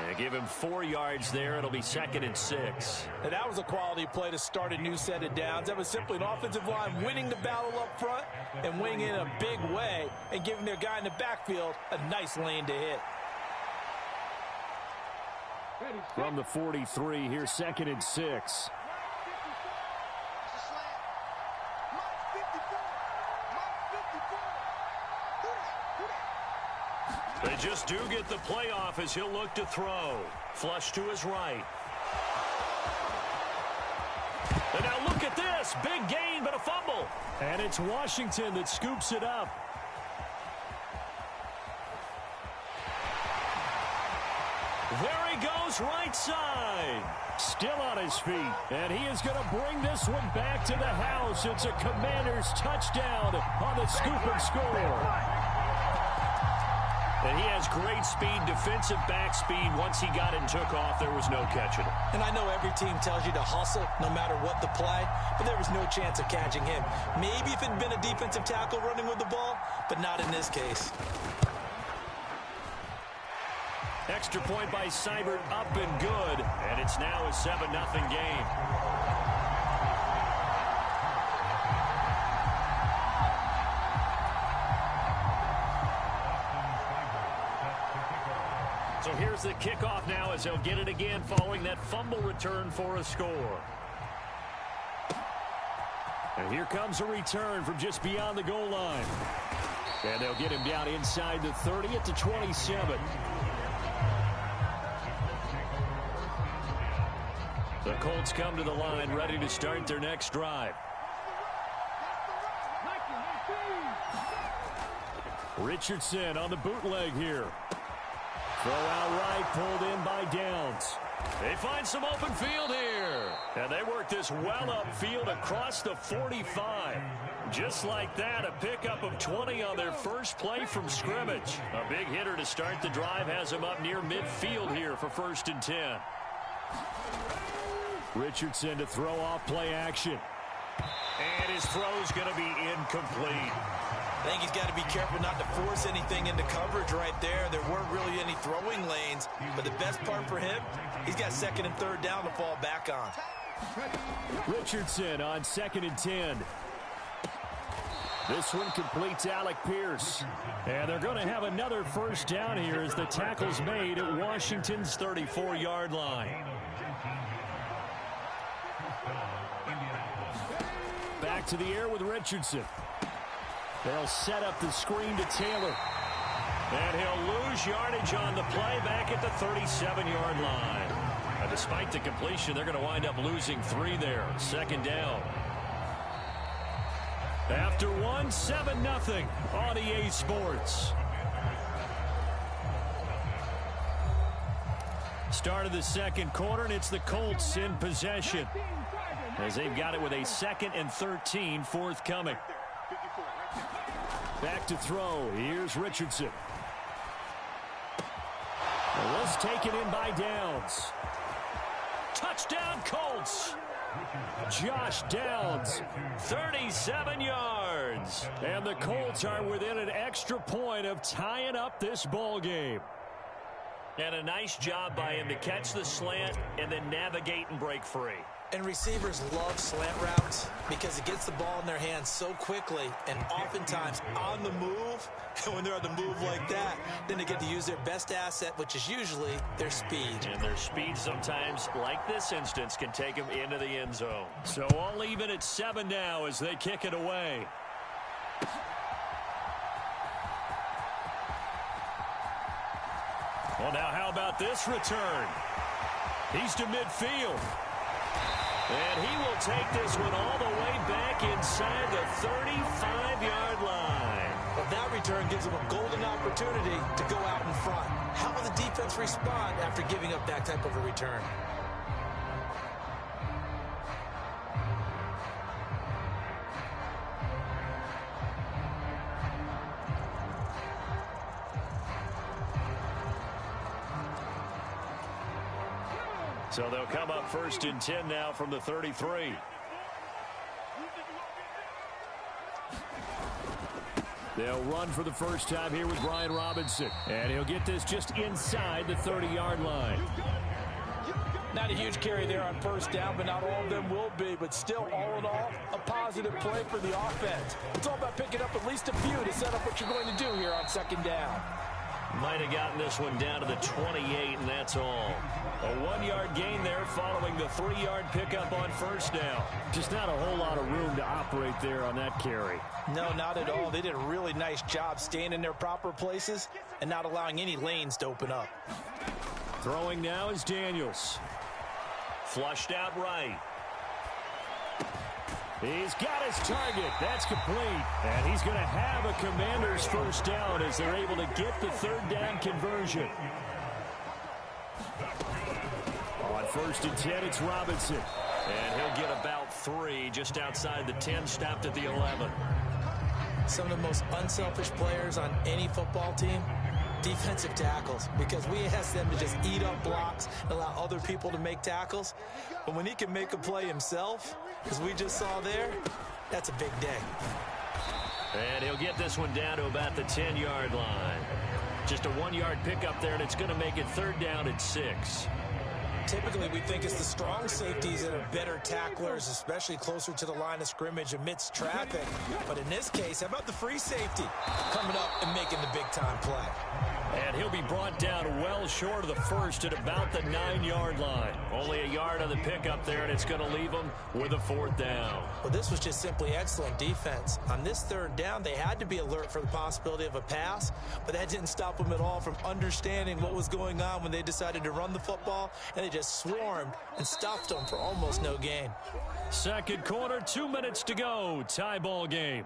[SPEAKER 2] And give him 4 yards there. It'll be second and 6.
[SPEAKER 5] And that was a quality play to start a new set of downs. That was simply an offensive line winning the battle up front and winning in a big way and giving their guy in the backfield a nice lane to hit.
[SPEAKER 1] From the 43, here's second and 6.
[SPEAKER 2] They just do get the play off as he'll look to throw. Flush to his right. And now look at this. Big gain, but a fumble.
[SPEAKER 1] And it's Washington that scoops it up.
[SPEAKER 2] There he goes, right side.
[SPEAKER 1] Still on his feet. And he is going to bring this one back to the house. It's a Commanders touchdown on the scoop and score.
[SPEAKER 2] And he has great speed, defensive back speed. Once he got it and took off, there was no catching him.
[SPEAKER 5] And I know every team tells you to hustle no matter what the play, but there was no chance of catching him. Maybe if it had been a defensive tackle running with the ball, but not in this case.
[SPEAKER 2] Extra point by Seibert, up and good. And it's now a 7-0 game. So here's the kickoff now as they'll get it again following that fumble return for a score.
[SPEAKER 1] And here comes a return from just beyond the goal line. And they'll get him down inside the 30 at the 27.
[SPEAKER 2] The Colts come to the line, ready to start their next drive.
[SPEAKER 1] Richardson on the bootleg here. Throw out right, pulled in by Downs.
[SPEAKER 2] They find some open field here. And they work this well upfield across the 45. Just like that, a pickup of 20 on their first play from scrimmage. A big hitter to start the drive has them up near midfield here for 1st and 10.
[SPEAKER 1] Richardson to throw off play action.
[SPEAKER 2] And his throw's going to be incomplete.
[SPEAKER 5] I think he's got to be careful not to force anything into coverage right there. There weren't really any throwing lanes, but the best part for him, he's got 2nd and 3rd down to fall back on.
[SPEAKER 1] Richardson on 2nd and 10. This one completes Alec Pierce. And they're going to have another 1st down here as the tackle's made at Washington's 34-yard line. Back to the air with Richardson. They'll set up the screen to Taylor.
[SPEAKER 2] And he'll lose yardage on the play back at the 37-yard line. And despite the completion, they're going to wind up losing 3 there. 2nd down.
[SPEAKER 1] After 7-0 on EA Sports. Start of the 2nd quarter, and it's the Colts in possession, as they've got it with a 2nd and 13 forthcoming. Back to throw. Here's Richardson. And this taken in by Downs.
[SPEAKER 2] Touchdown Colts.
[SPEAKER 1] Josh Downs,
[SPEAKER 2] 37 yards.
[SPEAKER 1] and the Colts are within an extra point of tying up this ball game.
[SPEAKER 2] And a nice job by him to catch the slant and then navigate and break free.
[SPEAKER 5] And receivers love slant routes because it gets the ball in their hands so quickly and oftentimes on the move. And when they're on the move like that, then they get to use their best asset, which is usually their speed.
[SPEAKER 2] And their speed sometimes, like this instance, can take them into the end zone.
[SPEAKER 1] So all even at 7 now as they kick it away. Well, now how about this return? He's to midfield.
[SPEAKER 2] And he will take this one all the way back inside the 35-yard line.
[SPEAKER 5] Well, that return gives them a golden opportunity to go out in front. How will the defense respond after giving up that type of a return?
[SPEAKER 2] So they'll come up 1st and 10 now from the 33.
[SPEAKER 1] They'll run for the first time here with Brian Robinson. And he'll get this just inside the 30-yard line.
[SPEAKER 3] Not a huge carry there on 1st down, but not all of them will be. But still, all in all, a positive play for the offense. It's all about picking up at least a few to set up what you're going to do here on 2nd down.
[SPEAKER 2] Might have gotten this one down to the 28, and that's all.
[SPEAKER 1] A 1-yard gain there following the 3-yard pickup on 1st down. Just not a whole lot of room to operate there on that carry.
[SPEAKER 3] No, not at all. They did a really nice job staying in their proper places and not allowing any lanes to open up.
[SPEAKER 1] Throwing now is Daniels.
[SPEAKER 2] Flushed out right.
[SPEAKER 1] He's got his target. That's complete. And he's going to have a Commander's 1st down as they're able to get the 3rd down conversion. On 1st and 10, it's Robinson.
[SPEAKER 2] And he'll get about 3 just outside the 10, stopped at the 11.
[SPEAKER 5] Some of the most unselfish players on any football team, defensive tackles, because we ask them to just eat up blocks and allow other people to make tackles. But when he can make a play himself, as we just saw there, that's a big day.
[SPEAKER 2] And he'll get this one down to about the 10-yard line. Just a 1-yard pickup there, and it's going to make it 3rd down at 6.
[SPEAKER 5] Typically, we think it's the strong safeties that are better tacklers, especially closer to the line of scrimmage amidst traffic. But in this case, how about the free safety coming up and making the big-time play?
[SPEAKER 2] And he'll be brought down well short of the first at about the 9-yard line. Only a yard on the pickup there, and it's going to leave them with a 4th down.
[SPEAKER 3] Well, this was just simply excellent defense. On this 3rd down, they had to be alert for the possibility of a pass, but that didn't stop them at all from understanding what was going on when they decided to run the football, and they just swarmed and stuffed them for almost no gain.
[SPEAKER 2] Second quarter, 2 minutes to go. Tie ball game.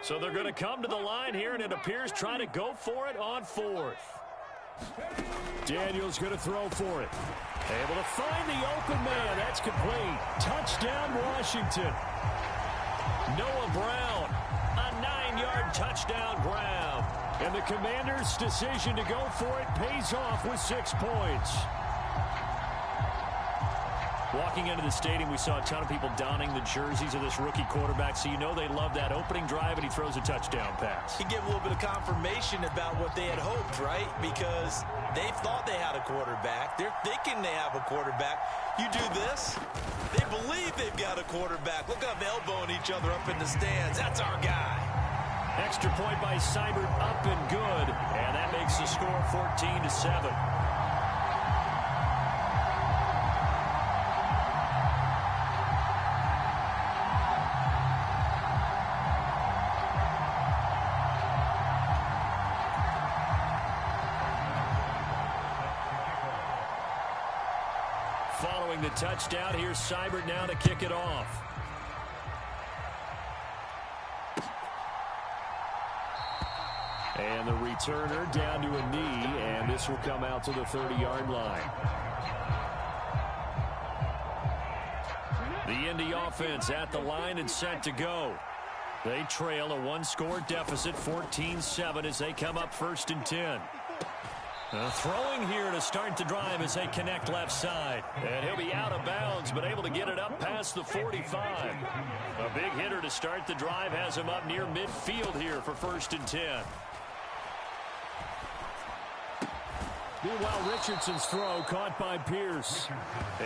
[SPEAKER 2] So they're going to come to the line here, and it appears trying to go for it on 4th.
[SPEAKER 1] Daniels going to throw for it. Able to find the open man. That's complete. Touchdown, Washington.
[SPEAKER 2] Noah Brown, a 9-yard touchdown grab.
[SPEAKER 1] And the Commanders' decision to go for it pays off with 6 points.
[SPEAKER 2] Walking into the stadium, we saw a ton of people donning the jerseys of this rookie quarterback, so you know they love that opening drive, and he throws a touchdown pass.
[SPEAKER 3] He gave a little bit of confirmation about what they had hoped, right? Because they thought they had a quarterback. They're thinking they have a quarterback. You do this, they believe they've got a quarterback. Look up, elbowing each other up in the stands. That's our guy.
[SPEAKER 2] Extra point by Seibert, up and good, and that makes the score 14-7. Following the touchdown, here's Seibert now to kick it off.
[SPEAKER 1] And the returner down to a knee, and this will come out to the 30-yard line.
[SPEAKER 2] The Indy offense at the line and set to go. They trail a 1-score deficit, 14-7, as they come up 1st and 10. Throwing here to start the drive as they connect left side. And he'll be out of bounds, but able to get it up past the 45. A big hitter to start the drive has him up near midfield here for 1st and 10.
[SPEAKER 1] Meanwhile, Richardson's throw caught by Pierce.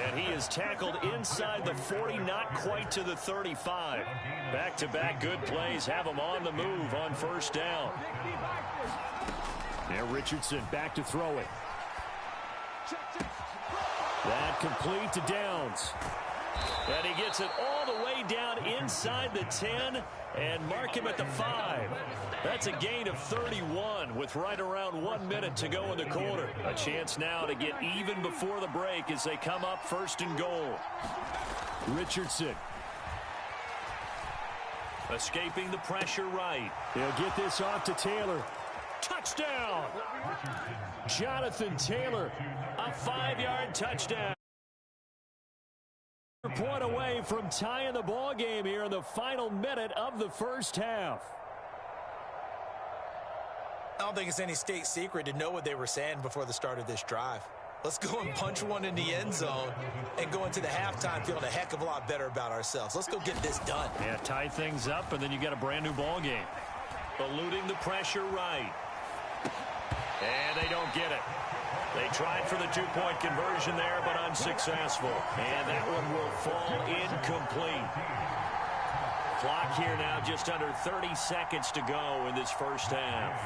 [SPEAKER 2] And he is tackled inside the 40, not quite to the 35. Back-to-back good plays have him on the move on 1st down.
[SPEAKER 1] Now Richardson back to throw it. That complete to Downs.
[SPEAKER 2] And he gets it all the way down inside the 10 and mark him at the 5. That's a gain of 31 with right around 1 minute to go in the quarter. A chance now to get even before the break as they come up 1st and goal.
[SPEAKER 1] Richardson.
[SPEAKER 2] Escaping the pressure right.
[SPEAKER 1] They'll get this off to Taylor.
[SPEAKER 2] Touchdown!
[SPEAKER 1] Jonathan Taylor.
[SPEAKER 2] A 5-yard touchdown.
[SPEAKER 1] Point away from tying the ball game here in the final minute of the 1st half.
[SPEAKER 3] I don't think it's any state secret to know what they were saying before the start of this drive. Let's go and punch one in the end zone and go into the halftime feeling a heck of a lot better about ourselves. Let's go get this done.
[SPEAKER 2] Yeah, tie things up, and then you got a brand new ball game. Eluding the pressure right. And they don't get it. They tried for the 2-point conversion there, but unsuccessful. And that one will fall incomplete. Clock here now just under 30 seconds to go in this 1st half.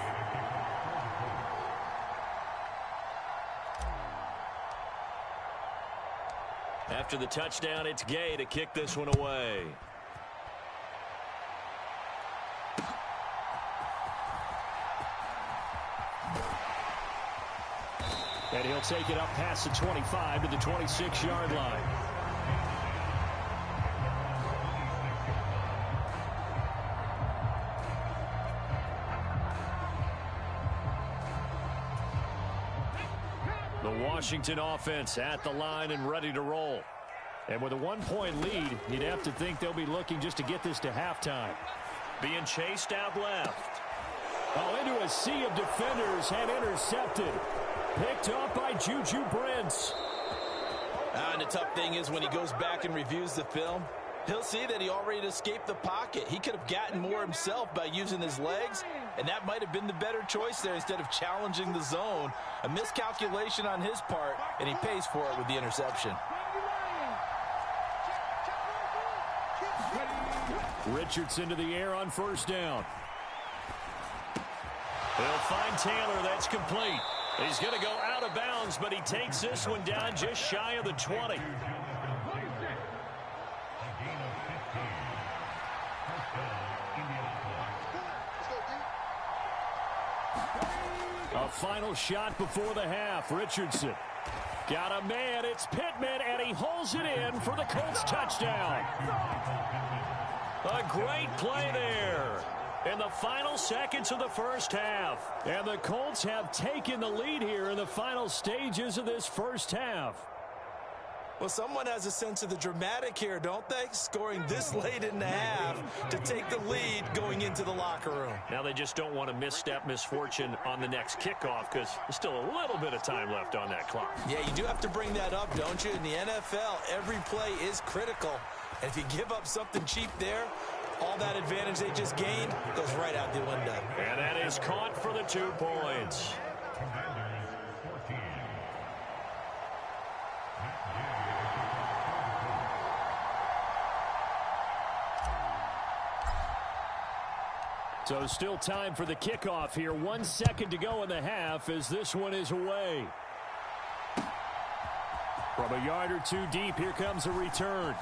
[SPEAKER 2] After the touchdown, it's Gay to kick this one away.
[SPEAKER 1] And he'll take it up past the 25 to the 26-yard line. The Washington offense at the line and ready to roll. And with a 1-point lead, you'd have to think they'll be looking just to get this to halftime.
[SPEAKER 2] Being chased out left.
[SPEAKER 1] Oh, into a sea of defenders and intercepted. Picked up by Juju Brents.
[SPEAKER 3] And the tough thing is when he goes back and reviews the film, He'll see that he already escaped the pocket. He could have gotten more himself by using his legs, and that might have been the better choice there instead of challenging the zone. A miscalculation on his part, and he pays for it with the interception.
[SPEAKER 1] Richardson to the air on first down.
[SPEAKER 2] He'll find Taylor. That's complete. He's going to go out of bounds, but he takes this one down just shy of the 20.
[SPEAKER 1] A final shot before the half. Richardson got a man. It's Pittman, and he holds it in for the Colts touchdown. A great play there in the final seconds of the first half. And the Colts have taken the lead here in the final stages of this first half.
[SPEAKER 5] Well, someone has a sense of the dramatic here, don't they? Scoring this late in the half to take the lead going into the locker room.
[SPEAKER 2] Now they just don't want to misstep misfortune on the next kickoff because there's still a little bit of time left on that clock.
[SPEAKER 5] Yeah, you do have to bring that up, don't you? In the NFL, every play is critical. And if you give up something cheap there, all that advantage they just gained goes right out the window.
[SPEAKER 2] And that is caught for the 2 points.
[SPEAKER 1] So still time for the kickoff here. 1 second to go in the half as this one is away. From a yard or two deep, here comes a return.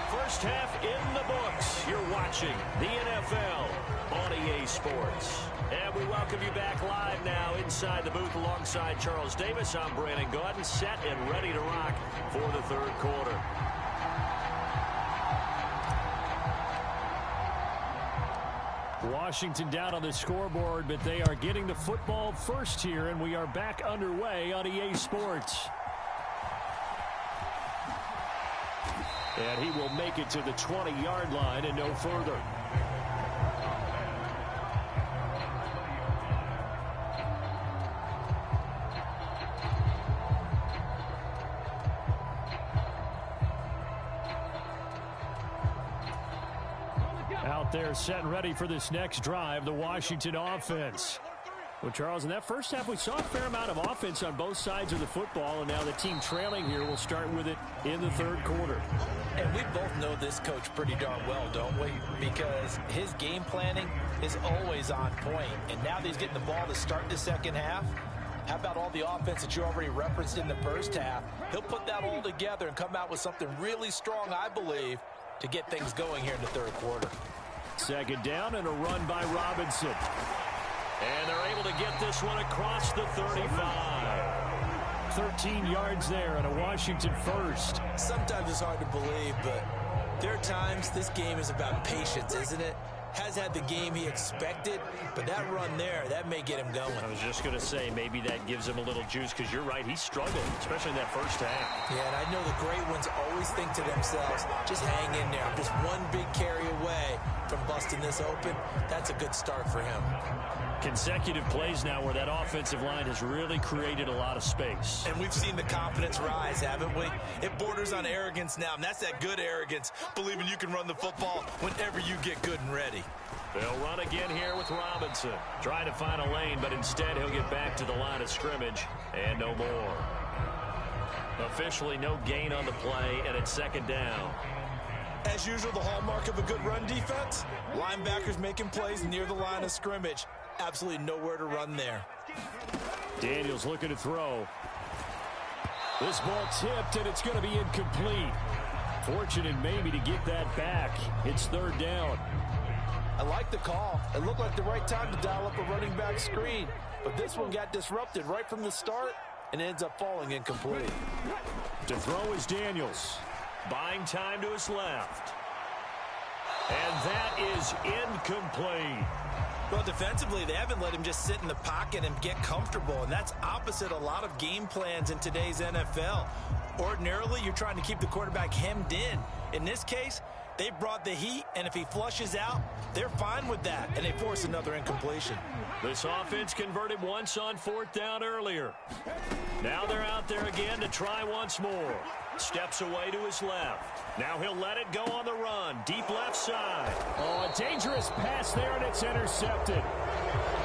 [SPEAKER 2] First half in the books. You're watching the NFL on EA Sports. And we welcome you back live now inside the booth alongside Charles Davis. I'm Brandon Gaudin, set and ready to rock for the third quarter.
[SPEAKER 1] Washington down on the scoreboard, but they are getting the football first here, and we are back underway on EA Sports. And he will make it to the 20-yard line and no further. Out there set and ready for this next drive, the Washington offense. Well, Charles, in that first half, we saw a fair amount of offense on both sides of the football, and now the team trailing here will start with it in the third quarter.
[SPEAKER 3] And we both know this coach pretty darn well, don't we? Because his game planning is always on point. And now that he's getting the ball to start the second half, how about all the offense that you already referenced in the first half? He'll put that all together and come out with something really strong, I believe, to get things going here in the third quarter.
[SPEAKER 1] Second down and a run by Robinson.
[SPEAKER 2] And they're able to get this one across the 35.
[SPEAKER 1] 13 yards there and a Washington first.
[SPEAKER 5] Sometimes it's hard to believe, but there are times this game is about patience, isn't it? Has had the game he expected, but that run there, that may get him going.
[SPEAKER 2] I was just going to say maybe that gives him a little juice because you're right, he struggled, especially in that first half.
[SPEAKER 5] Yeah, and I know the great ones always think to themselves, just hang in there. I'm just one big carry away from busting this open. That's a good start for him.
[SPEAKER 2] Consecutive plays now where that offensive line has really created a lot of space.
[SPEAKER 5] And we've seen the confidence rise, haven't we? It borders on arrogance now, and that's that good arrogance, believing you can run the football whenever you get good and ready.
[SPEAKER 2] They'll run again here with Robinson. Trying to find a lane, but instead he'll get back to the line of scrimmage, and no more. Officially no gain on the play, and it's second down.
[SPEAKER 5] As usual, the hallmark of a good run defense, linebackers making plays near the line of scrimmage. Absolutely nowhere to run there.
[SPEAKER 1] Daniels looking to throw. This ball tipped, and it's going to be incomplete. Fortunate maybe to get that back. It's third down.
[SPEAKER 3] I like the call. It looked like the right time to dial up a running back screen. But this one got disrupted right from the start and ends up falling incomplete.
[SPEAKER 1] To throw is Daniels.
[SPEAKER 2] Buying time to his left. And that is incomplete.
[SPEAKER 5] Well, defensively, they haven't let him just sit in the pocket and get comfortable, and that's opposite a lot of game plans in today's NFL. Ordinarily, you're trying to keep the quarterback hemmed in. In this case, They brought the heat, and if he flushes out, they're fine with that, and they force another incompletion.
[SPEAKER 2] This offense converted once on 4th down earlier. Now they're out there again to try once more. Steps away to his left. Now he'll let it go on the run. Deep left side.
[SPEAKER 1] Oh, a dangerous pass there, and it's intercepted.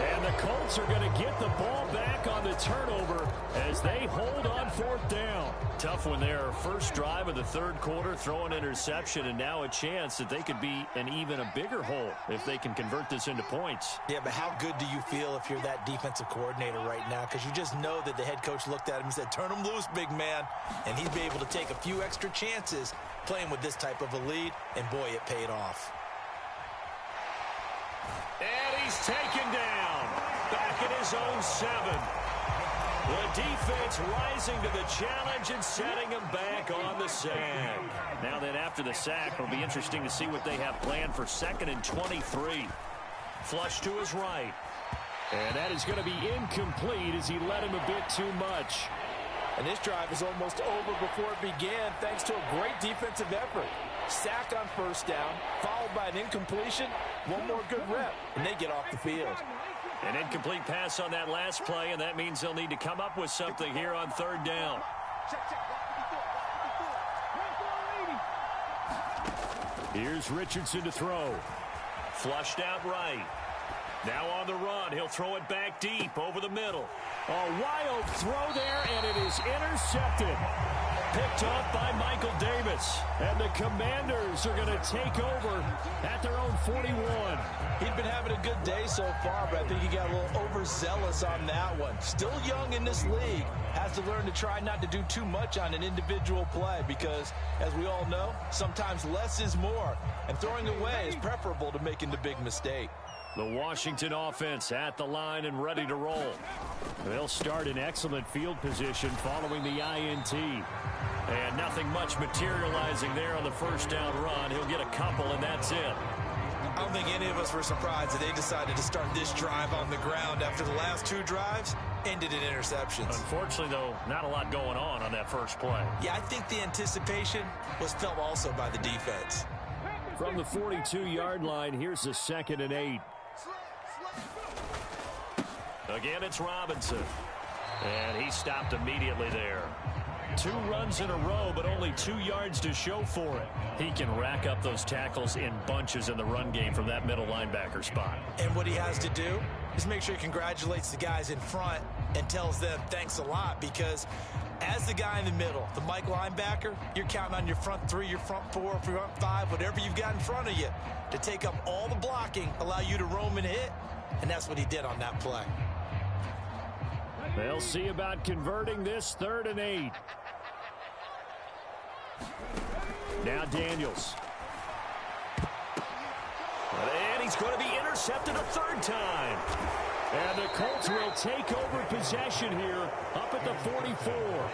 [SPEAKER 1] And the Colts are going to get the ball back on the turnover as they hold on 4th down.
[SPEAKER 2] Tough one there. First drive of the 3rd quarter, throw an interception, and now a chance that they could be an even a bigger hole if they can convert this into points.
[SPEAKER 5] Yeah, but how good do you feel if you're that defensive coordinator right now? Because you just know that the head coach looked at him and said, turn him loose, big man. And he'd be able to take a few extra chances playing with this type of a lead, and boy, it paid off.
[SPEAKER 2] And he's taken down. Back at his own 7. The defense rising to the challenge and setting him back on the sack. Now then, after the sack, it'll be interesting to see what they have planned for 2nd and 23. Flush to his right.
[SPEAKER 1] And that is going to be incomplete as he led him a bit too much.
[SPEAKER 3] And this drive is almost over before it began thanks to a great defensive effort. Sack on 1st down, followed by an incompletion, one more good rep, and they get off the field.
[SPEAKER 2] An incomplete pass on that last play, and that means they'll need to come up with something here on 3rd down.
[SPEAKER 1] Here's Richardson to throw.
[SPEAKER 2] Flushed out right. Now on the run, he'll throw it back deep over the middle.
[SPEAKER 1] A wild throw there, and it is intercepted. Picked off by Michael Davis. And the Commanders are going to take over at their own 41.
[SPEAKER 3] He'd been having a good day so far, but I think he got a little overzealous on that one. Still young in this league. Has to learn to try not to do too much on an individual play because, as we all know, sometimes less is more. And throwing away is preferable to making the big mistake.
[SPEAKER 1] The Washington offense at the line and ready to roll. They'll start in excellent field position following the INT.
[SPEAKER 2] And nothing much materializing there on the 1st down run. He'll get a couple, and that's it.
[SPEAKER 5] I don't think any of us were surprised that they decided to start this drive on the ground after the last 2 drives ended in interceptions.
[SPEAKER 2] Unfortunately, though, not a lot going on that first play.
[SPEAKER 5] Yeah, I think the anticipation was felt also by the defense.
[SPEAKER 1] From the 42-yard line, here's a 2nd and 8.
[SPEAKER 2] Again, it's Robinson. And he stopped immediately there. 2 runs in a row, but only 2 yards to show for it. He can rack up those tackles in bunches in the run game from that middle linebacker spot.
[SPEAKER 5] And what he has to do is make sure he congratulates the guys in front and tells them thanks a lot, because as the guy in the middle, the Mike linebacker, you're counting on your front 3, your front 4, front 5, whatever you've got in front of you to take up all the blocking, allow you to roam and hit, and that's what he did on that play.
[SPEAKER 1] They'll see about converting this 3rd and 8. Now Daniels.
[SPEAKER 2] And he's going to be intercepted a 3rd time.
[SPEAKER 1] And the Colts will take over possession here up at the 44.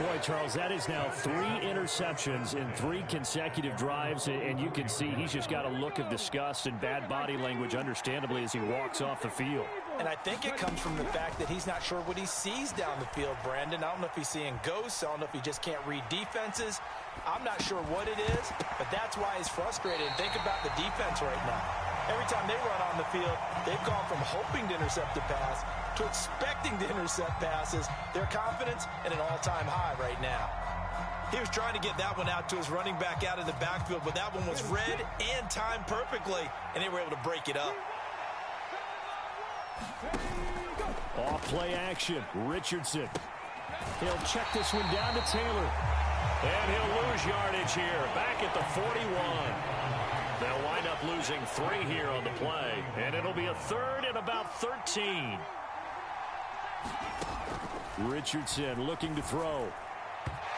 [SPEAKER 1] Boy, Charles, that is now 3 interceptions in 3 consecutive drives, and you can see he's just got a look of disgust and bad body language, understandably, as he walks off the field.
[SPEAKER 3] And I think it comes from the fact that he's not sure what he sees down the field, Brandon. I don't know if he's seeing ghosts. I don't know if he just can't read defenses. I'm not sure what it is, but that's why he's frustrated. And think about the defense right now. Every time they run on the field, they've gone from hoping to intercept a pass to expecting to intercept passes. Their confidence at an all-time high right now.
[SPEAKER 5] He was trying to get that one out to his running back out of the backfield, but that one was read and timed perfectly, and they were able to break it up.
[SPEAKER 1] Off play action. Richardson. He'll check this one down to Taylor.
[SPEAKER 2] And he'll lose yardage here. Back at the 41. They'll wind up losing 3 here on the play. And it'll be a 3rd and about 13.
[SPEAKER 1] Richardson looking to throw.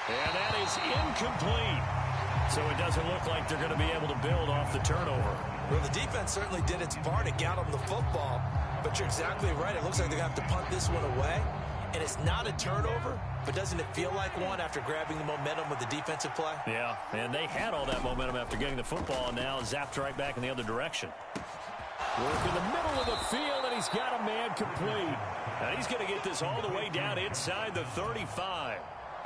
[SPEAKER 2] And that is incomplete. So it doesn't look like they're going to be able to build off the turnover.
[SPEAKER 5] Well, the defense certainly did its part. It got them the football. But you're exactly right. It looks like they're going to have to punt this one away. And it's not a turnover, but doesn't it feel like one after grabbing the momentum with the defensive play?
[SPEAKER 2] Yeah, and they had all that momentum after getting the football, and now zapped right back in the other direction.
[SPEAKER 1] Work in the middle of the field, and he's got a man complete.
[SPEAKER 2] And he's going to get this all the way down inside the 35.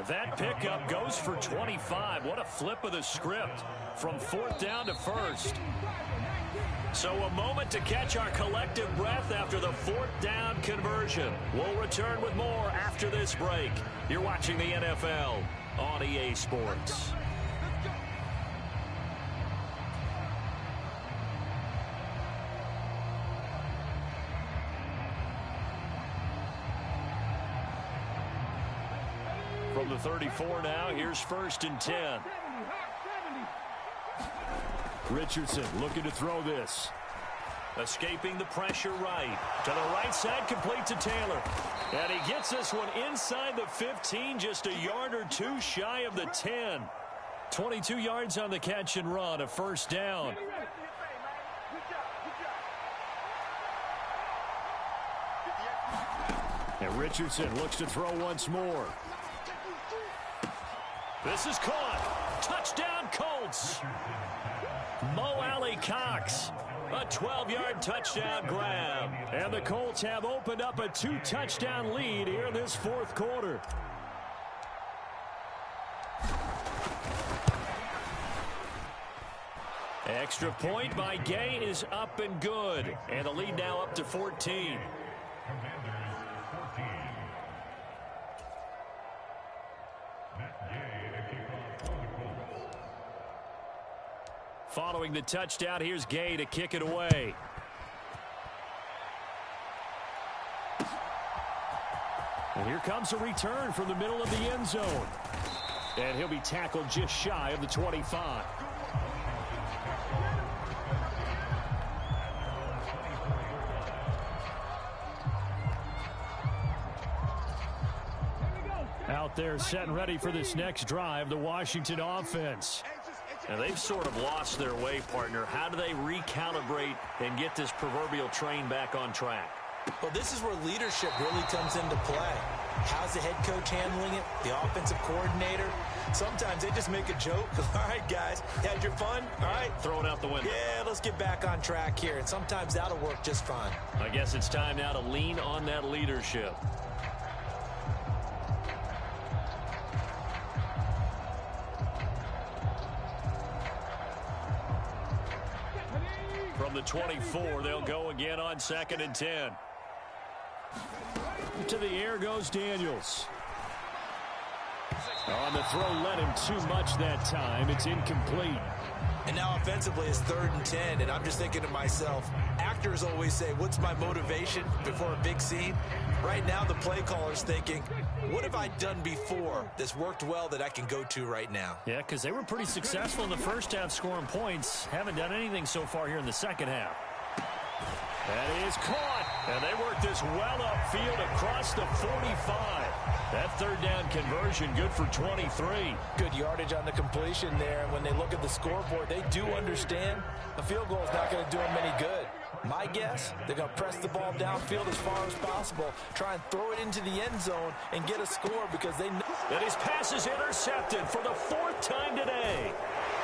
[SPEAKER 2] That pickup goes for 25. What a flip of the script from 4th down to 1st. So a moment to catch our collective breath after the 4th down conversion. We'll return with more after this break. You're watching the NFL on EA Sports. From the 34 now, here's 1st and 10.
[SPEAKER 1] Richardson looking to throw this.
[SPEAKER 2] Escaping the pressure right. To the right side, complete to Taylor. And he gets this one inside the 15, just a yard or two shy of the 10. 22 yards on the catch and run, a 1st down.
[SPEAKER 1] And Richardson looks to throw once more.
[SPEAKER 2] This is caught. Touchdown, Colts. Mo Alley Cox. A 12-yard touchdown grab.
[SPEAKER 1] And the Colts have opened up a 2-touchdown lead here this 4th quarter.
[SPEAKER 2] Extra point by Gay is up and good. And the lead now up to 14. Following the touchdown, here's Gay to kick it away.
[SPEAKER 1] And here comes a return from the middle of the end zone. And he'll be tackled just shy of the 25. Out there set and ready for this next drive, the Washington offense.
[SPEAKER 2] And they've sort of lost their way, partner. How do they recalibrate and get this proverbial train back on track?
[SPEAKER 3] Well, this is where leadership really comes into play. How's the head coach handling it? The offensive coordinator? Sometimes they just make a joke. All right, guys, had your fun? All right.
[SPEAKER 2] Throw it out the window.
[SPEAKER 3] Yeah, let's get back on track here. And sometimes that'll work just fine.
[SPEAKER 2] I guess it's time now to lean on that leadership. From the 24, they'll go again on 2nd and 10.
[SPEAKER 1] To the air goes Daniels. On the throw, led him too much that time. It's incomplete.
[SPEAKER 3] And now offensively it's 3rd and 10, and I'm just thinking to myself, actors always say, what's my motivation before a big scene? Right now the play caller's thinking, what have I done before that's worked well that I can go to right now?
[SPEAKER 1] Yeah, because they were pretty successful in the first half scoring points. Haven't done anything so far here in the second half. That is caught.
[SPEAKER 2] And they work this well upfield across the 45. That 3rd down conversion good for 23.
[SPEAKER 3] Good yardage on the completion there. And when they look at the scoreboard, they do understand the field goal is not going to do them any good. My guess, they're going to press the ball downfield as far as possible, try and throw it into the end zone and get a score because they know.
[SPEAKER 2] And his pass is intercepted for the 4th time today.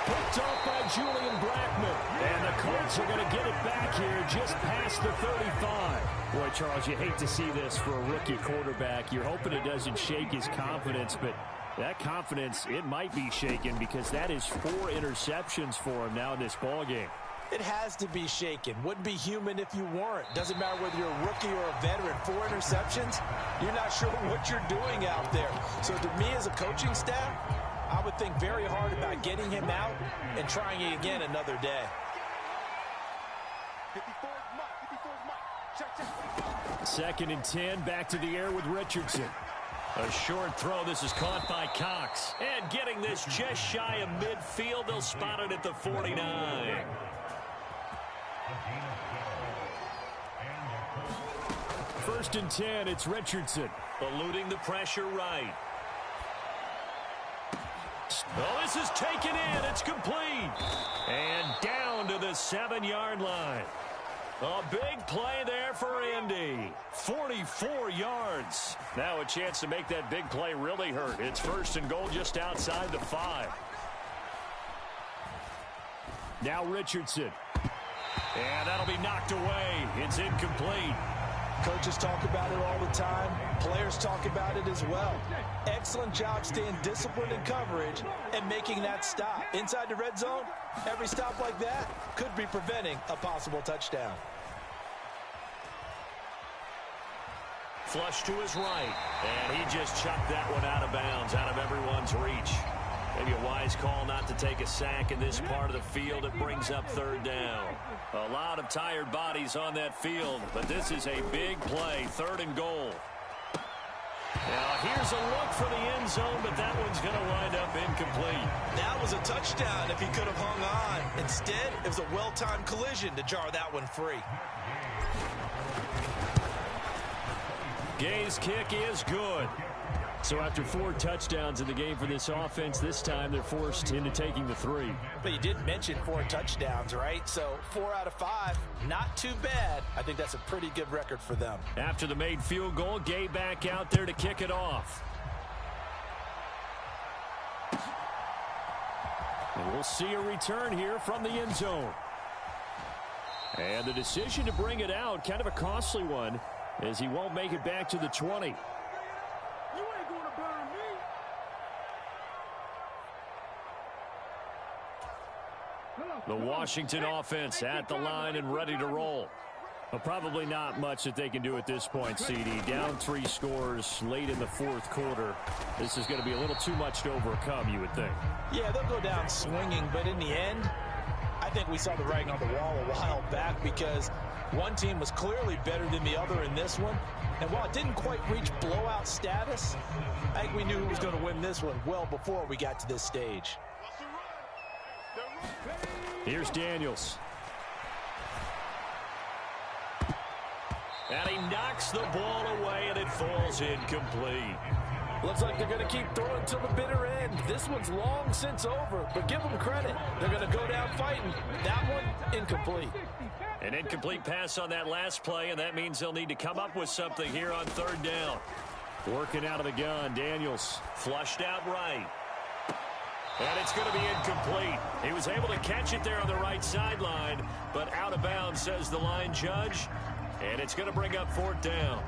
[SPEAKER 1] Picked off by Julian Blackman. And the Colts are going to get it back here just past the 35. Boy, Charles, you hate to see this for a rookie quarterback. You're hoping it doesn't shake his confidence, but that confidence, it might be shaken because that is 4 interceptions for him now in this ballgame.
[SPEAKER 3] It has to be shaken. Wouldn't be human if you weren't. Doesn't matter whether you're a rookie or a veteran. 4 interceptions, you're not sure what you're doing out there. So to me as a coaching staff, I would think very hard about getting him out and trying it again another day.
[SPEAKER 1] 2nd and 10, back to the air with Richardson.
[SPEAKER 2] A short throw. This is caught by Cox. And getting this just shy of midfield. They'll spot it at the 49.
[SPEAKER 1] First and 10, it's Richardson.
[SPEAKER 2] Eluding the pressure right. Oh, this is taken in. It's complete. And down to the 7-yard line. A big play there for Indy. 44 yards. Now a chance to make that big play really hurt. It's 1st and goal just outside the 5.
[SPEAKER 1] Now Richardson.
[SPEAKER 2] And that'll be knocked away. It's incomplete.
[SPEAKER 3] Coaches talk about it all the time. Players talk about it as well. Excellent job staying disciplined in coverage and making that stop. Inside the red zone, every stop like that could be preventing a possible touchdown.
[SPEAKER 2] Flush to his right, and he just chucked that one out of bounds, out of everyone's reach. Maybe a wise call not to take a sack in this part of the field. It brings up third down. A lot of tired bodies on that field, but this is a big play, 3rd and goal. Now, here's a look for the end zone, but that one's going to wind up incomplete.
[SPEAKER 5] That was a touchdown if he could have hung on. Instead, it was a well-timed collision to jar that one free.
[SPEAKER 1] Gay's kick is good. So after 4 touchdowns in the game for this offense, this time they're forced into taking the 3.
[SPEAKER 3] But you did mention 4 touchdowns, right? So 4 out of 5, not too bad. I think that's a pretty good record for them.
[SPEAKER 1] After the made field goal, Gay back out there to kick it off. And we'll see a return here from the end zone. And the decision to bring it out, kind of a costly one, as he won't make it back to the 20. The Washington offense at the line and ready to roll. Well, probably not much that they can do at this point, CD. Down 3 scores late in the 4th quarter. This is going to be a little too much to overcome, you would think.
[SPEAKER 3] Yeah, they'll go down swinging, but in the end, I think we saw the writing on the wall a while back because one team was clearly better than the other in this one. And while it didn't quite reach blowout status, I think we knew who was going to win this one well before we got to this stage.
[SPEAKER 1] Here's Daniels.
[SPEAKER 2] And he knocks the ball away, and it falls incomplete.
[SPEAKER 3] Looks like they're going to keep throwing till the bitter end. This one's long since over, but give them credit. They're going to go down fighting. That one, incomplete.
[SPEAKER 2] An incomplete pass on that last play, and that means they'll need to come up with something here on 3rd down.
[SPEAKER 1] Working out of the gun, Daniels.
[SPEAKER 2] Flushed out right. And it's going to be incomplete. He was able to catch it there on the right sideline, but out of bounds, says the line judge. And it's going to bring up 4th down.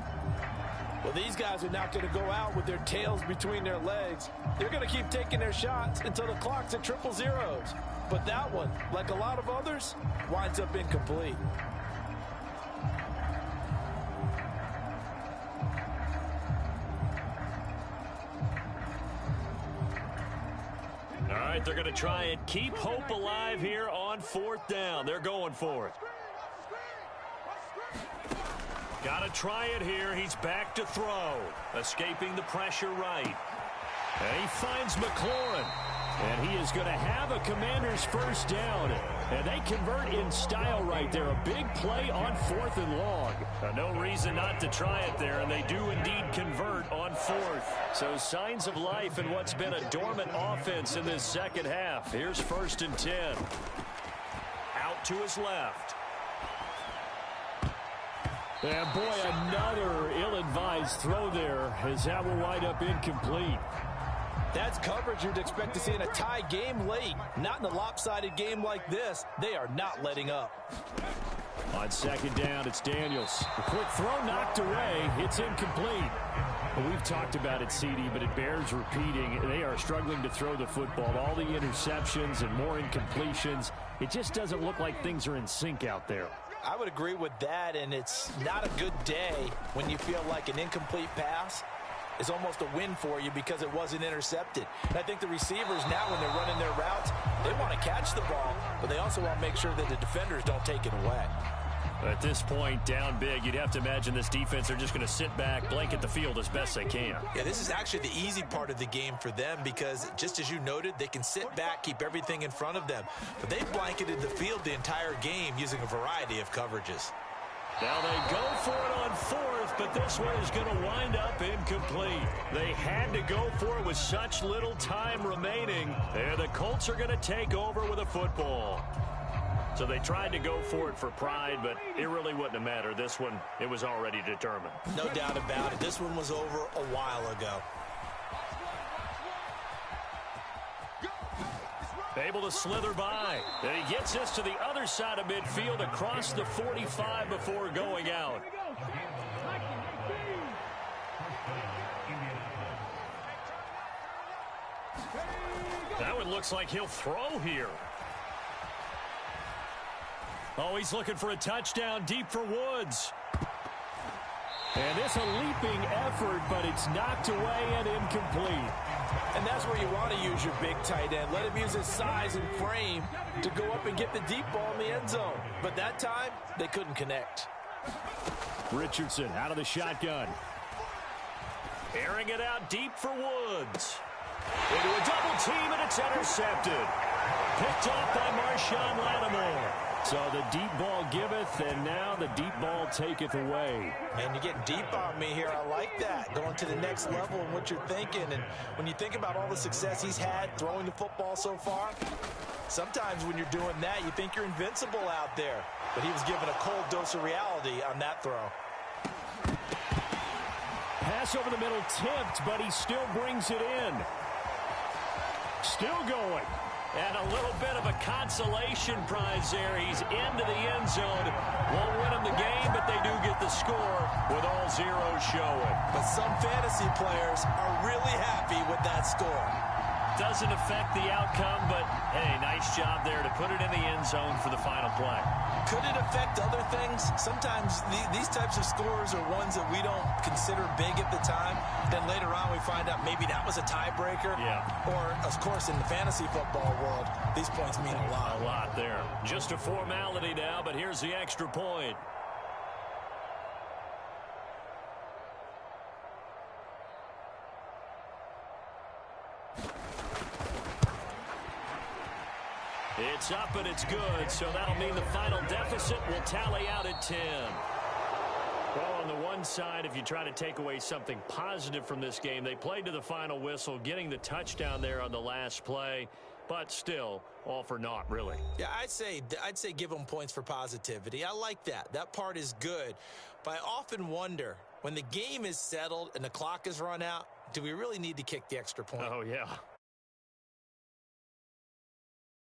[SPEAKER 3] Well, these guys are not going to go out with their tails between their legs. They're going to keep taking their shots until the clock's at 000. But that one, like a lot of others, winds up incomplete.
[SPEAKER 2] All right, they're going to try and keep hope alive here on 4th down. They're going for it. Got to try it here. He's back to throw. Escaping the pressure right.
[SPEAKER 1] And he finds McLaurin. And he is going to have a Commander's first down. And they convert in style right there. A big play on 4th and long.
[SPEAKER 2] No reason not to try it there, and they do indeed convert on 4th.
[SPEAKER 1] So signs of life in what's been a dormant offense in this second half. Here's 1st and 10.
[SPEAKER 2] Out to his left.
[SPEAKER 1] And boy, another ill-advised throw there as that will wind up incomplete.
[SPEAKER 3] That's coverage you'd expect to see in a tie game late. Not in a lopsided game like this. They are not letting up.
[SPEAKER 1] On 2nd down, it's Daniels. A quick throw knocked away. It's incomplete. Well, we've talked about it, CD, but it bears repeating. They are struggling to throw the football. All the interceptions and more incompletions. It just doesn't look like things are in sync out there.
[SPEAKER 3] I would agree with that, and it's not a good day when you feel like an incomplete pass is almost a win for you because it wasn't intercepted. And I think the receivers now, when they're running their routes, they want to catch the ball, but they also want to make sure that the defenders don't take it away.
[SPEAKER 1] At this point, down big, you'd have to imagine this defense are just going to sit back, blanket the field as best they can.
[SPEAKER 5] Yeah, this is actually the easy part of the game for them because, just as you noted, they can sit back, keep everything in front of them. But they've blanketed the field the entire game using a variety of coverages.
[SPEAKER 2] Now they go for it on 4th, but this one is going to wind up incomplete. They had to go for it with such little time remaining. And the Colts are going to take over with a football. So they tried to go for it for pride, but it really wouldn't have mattered. This one, it was already determined.
[SPEAKER 5] No doubt about it. This one was over a while ago.
[SPEAKER 2] Able to slither by. And he gets this to the other side of midfield across the 45 before going out. looks like he'll throw here. Oh, he's looking for a touchdown deep for Woods.
[SPEAKER 1] And this a leaping effort, but it's knocked away and incomplete.
[SPEAKER 3] And that's where you want to use your big tight end. Let him use his size and frame to go up and get the deep ball in the end zone. But that time, they couldn't connect.
[SPEAKER 1] Richardson out of the shotgun.
[SPEAKER 2] Airing it out deep for Woods. Into a double team, and it's intercepted.
[SPEAKER 1] Picked off by Marshawn Lattimore. So the deep ball giveth, and now the deep ball taketh away.
[SPEAKER 3] Man, you're getting deep on me here. I like that. Going to the next level in what you're thinking. And when you think about all the success he's had throwing the football so far, sometimes when you're doing that, you think you're invincible out there. But he was given a cold dose of reality on that throw.
[SPEAKER 1] Pass over the middle tipped, but he still brings it in. Still going.
[SPEAKER 2] And a little bit of a consolation prize there. He's into the end zone. Won't win them the game, but they do get the score with all zeros showing.
[SPEAKER 3] But some fantasy players are really happy with that score.
[SPEAKER 2] Doesn't affect the outcome, but, hey, nice job there to put it in the end zone for the final play.
[SPEAKER 3] Could it affect other things? Sometimes these types of scores are ones that we don't consider big at the time. Then later on we find out maybe that was a tiebreaker.
[SPEAKER 2] Yeah.
[SPEAKER 3] Or, of course, in the fantasy football world, these points mean a lot.
[SPEAKER 2] A lot there. Just a formality now, but here's the extra point. It's up and it's good, so that'll mean the final deficit will tally out at 10.
[SPEAKER 1] Well, on the one side, if you try to take away something positive from this game, they played to the final whistle, getting the touchdown there on the last play, but still, all for naught, really.
[SPEAKER 3] Yeah, I'd say give them points for positivity. I like that. That part is good. But I often wonder, when the game is settled and the clock is run out, do we really need to kick the extra point?
[SPEAKER 1] Oh, yeah.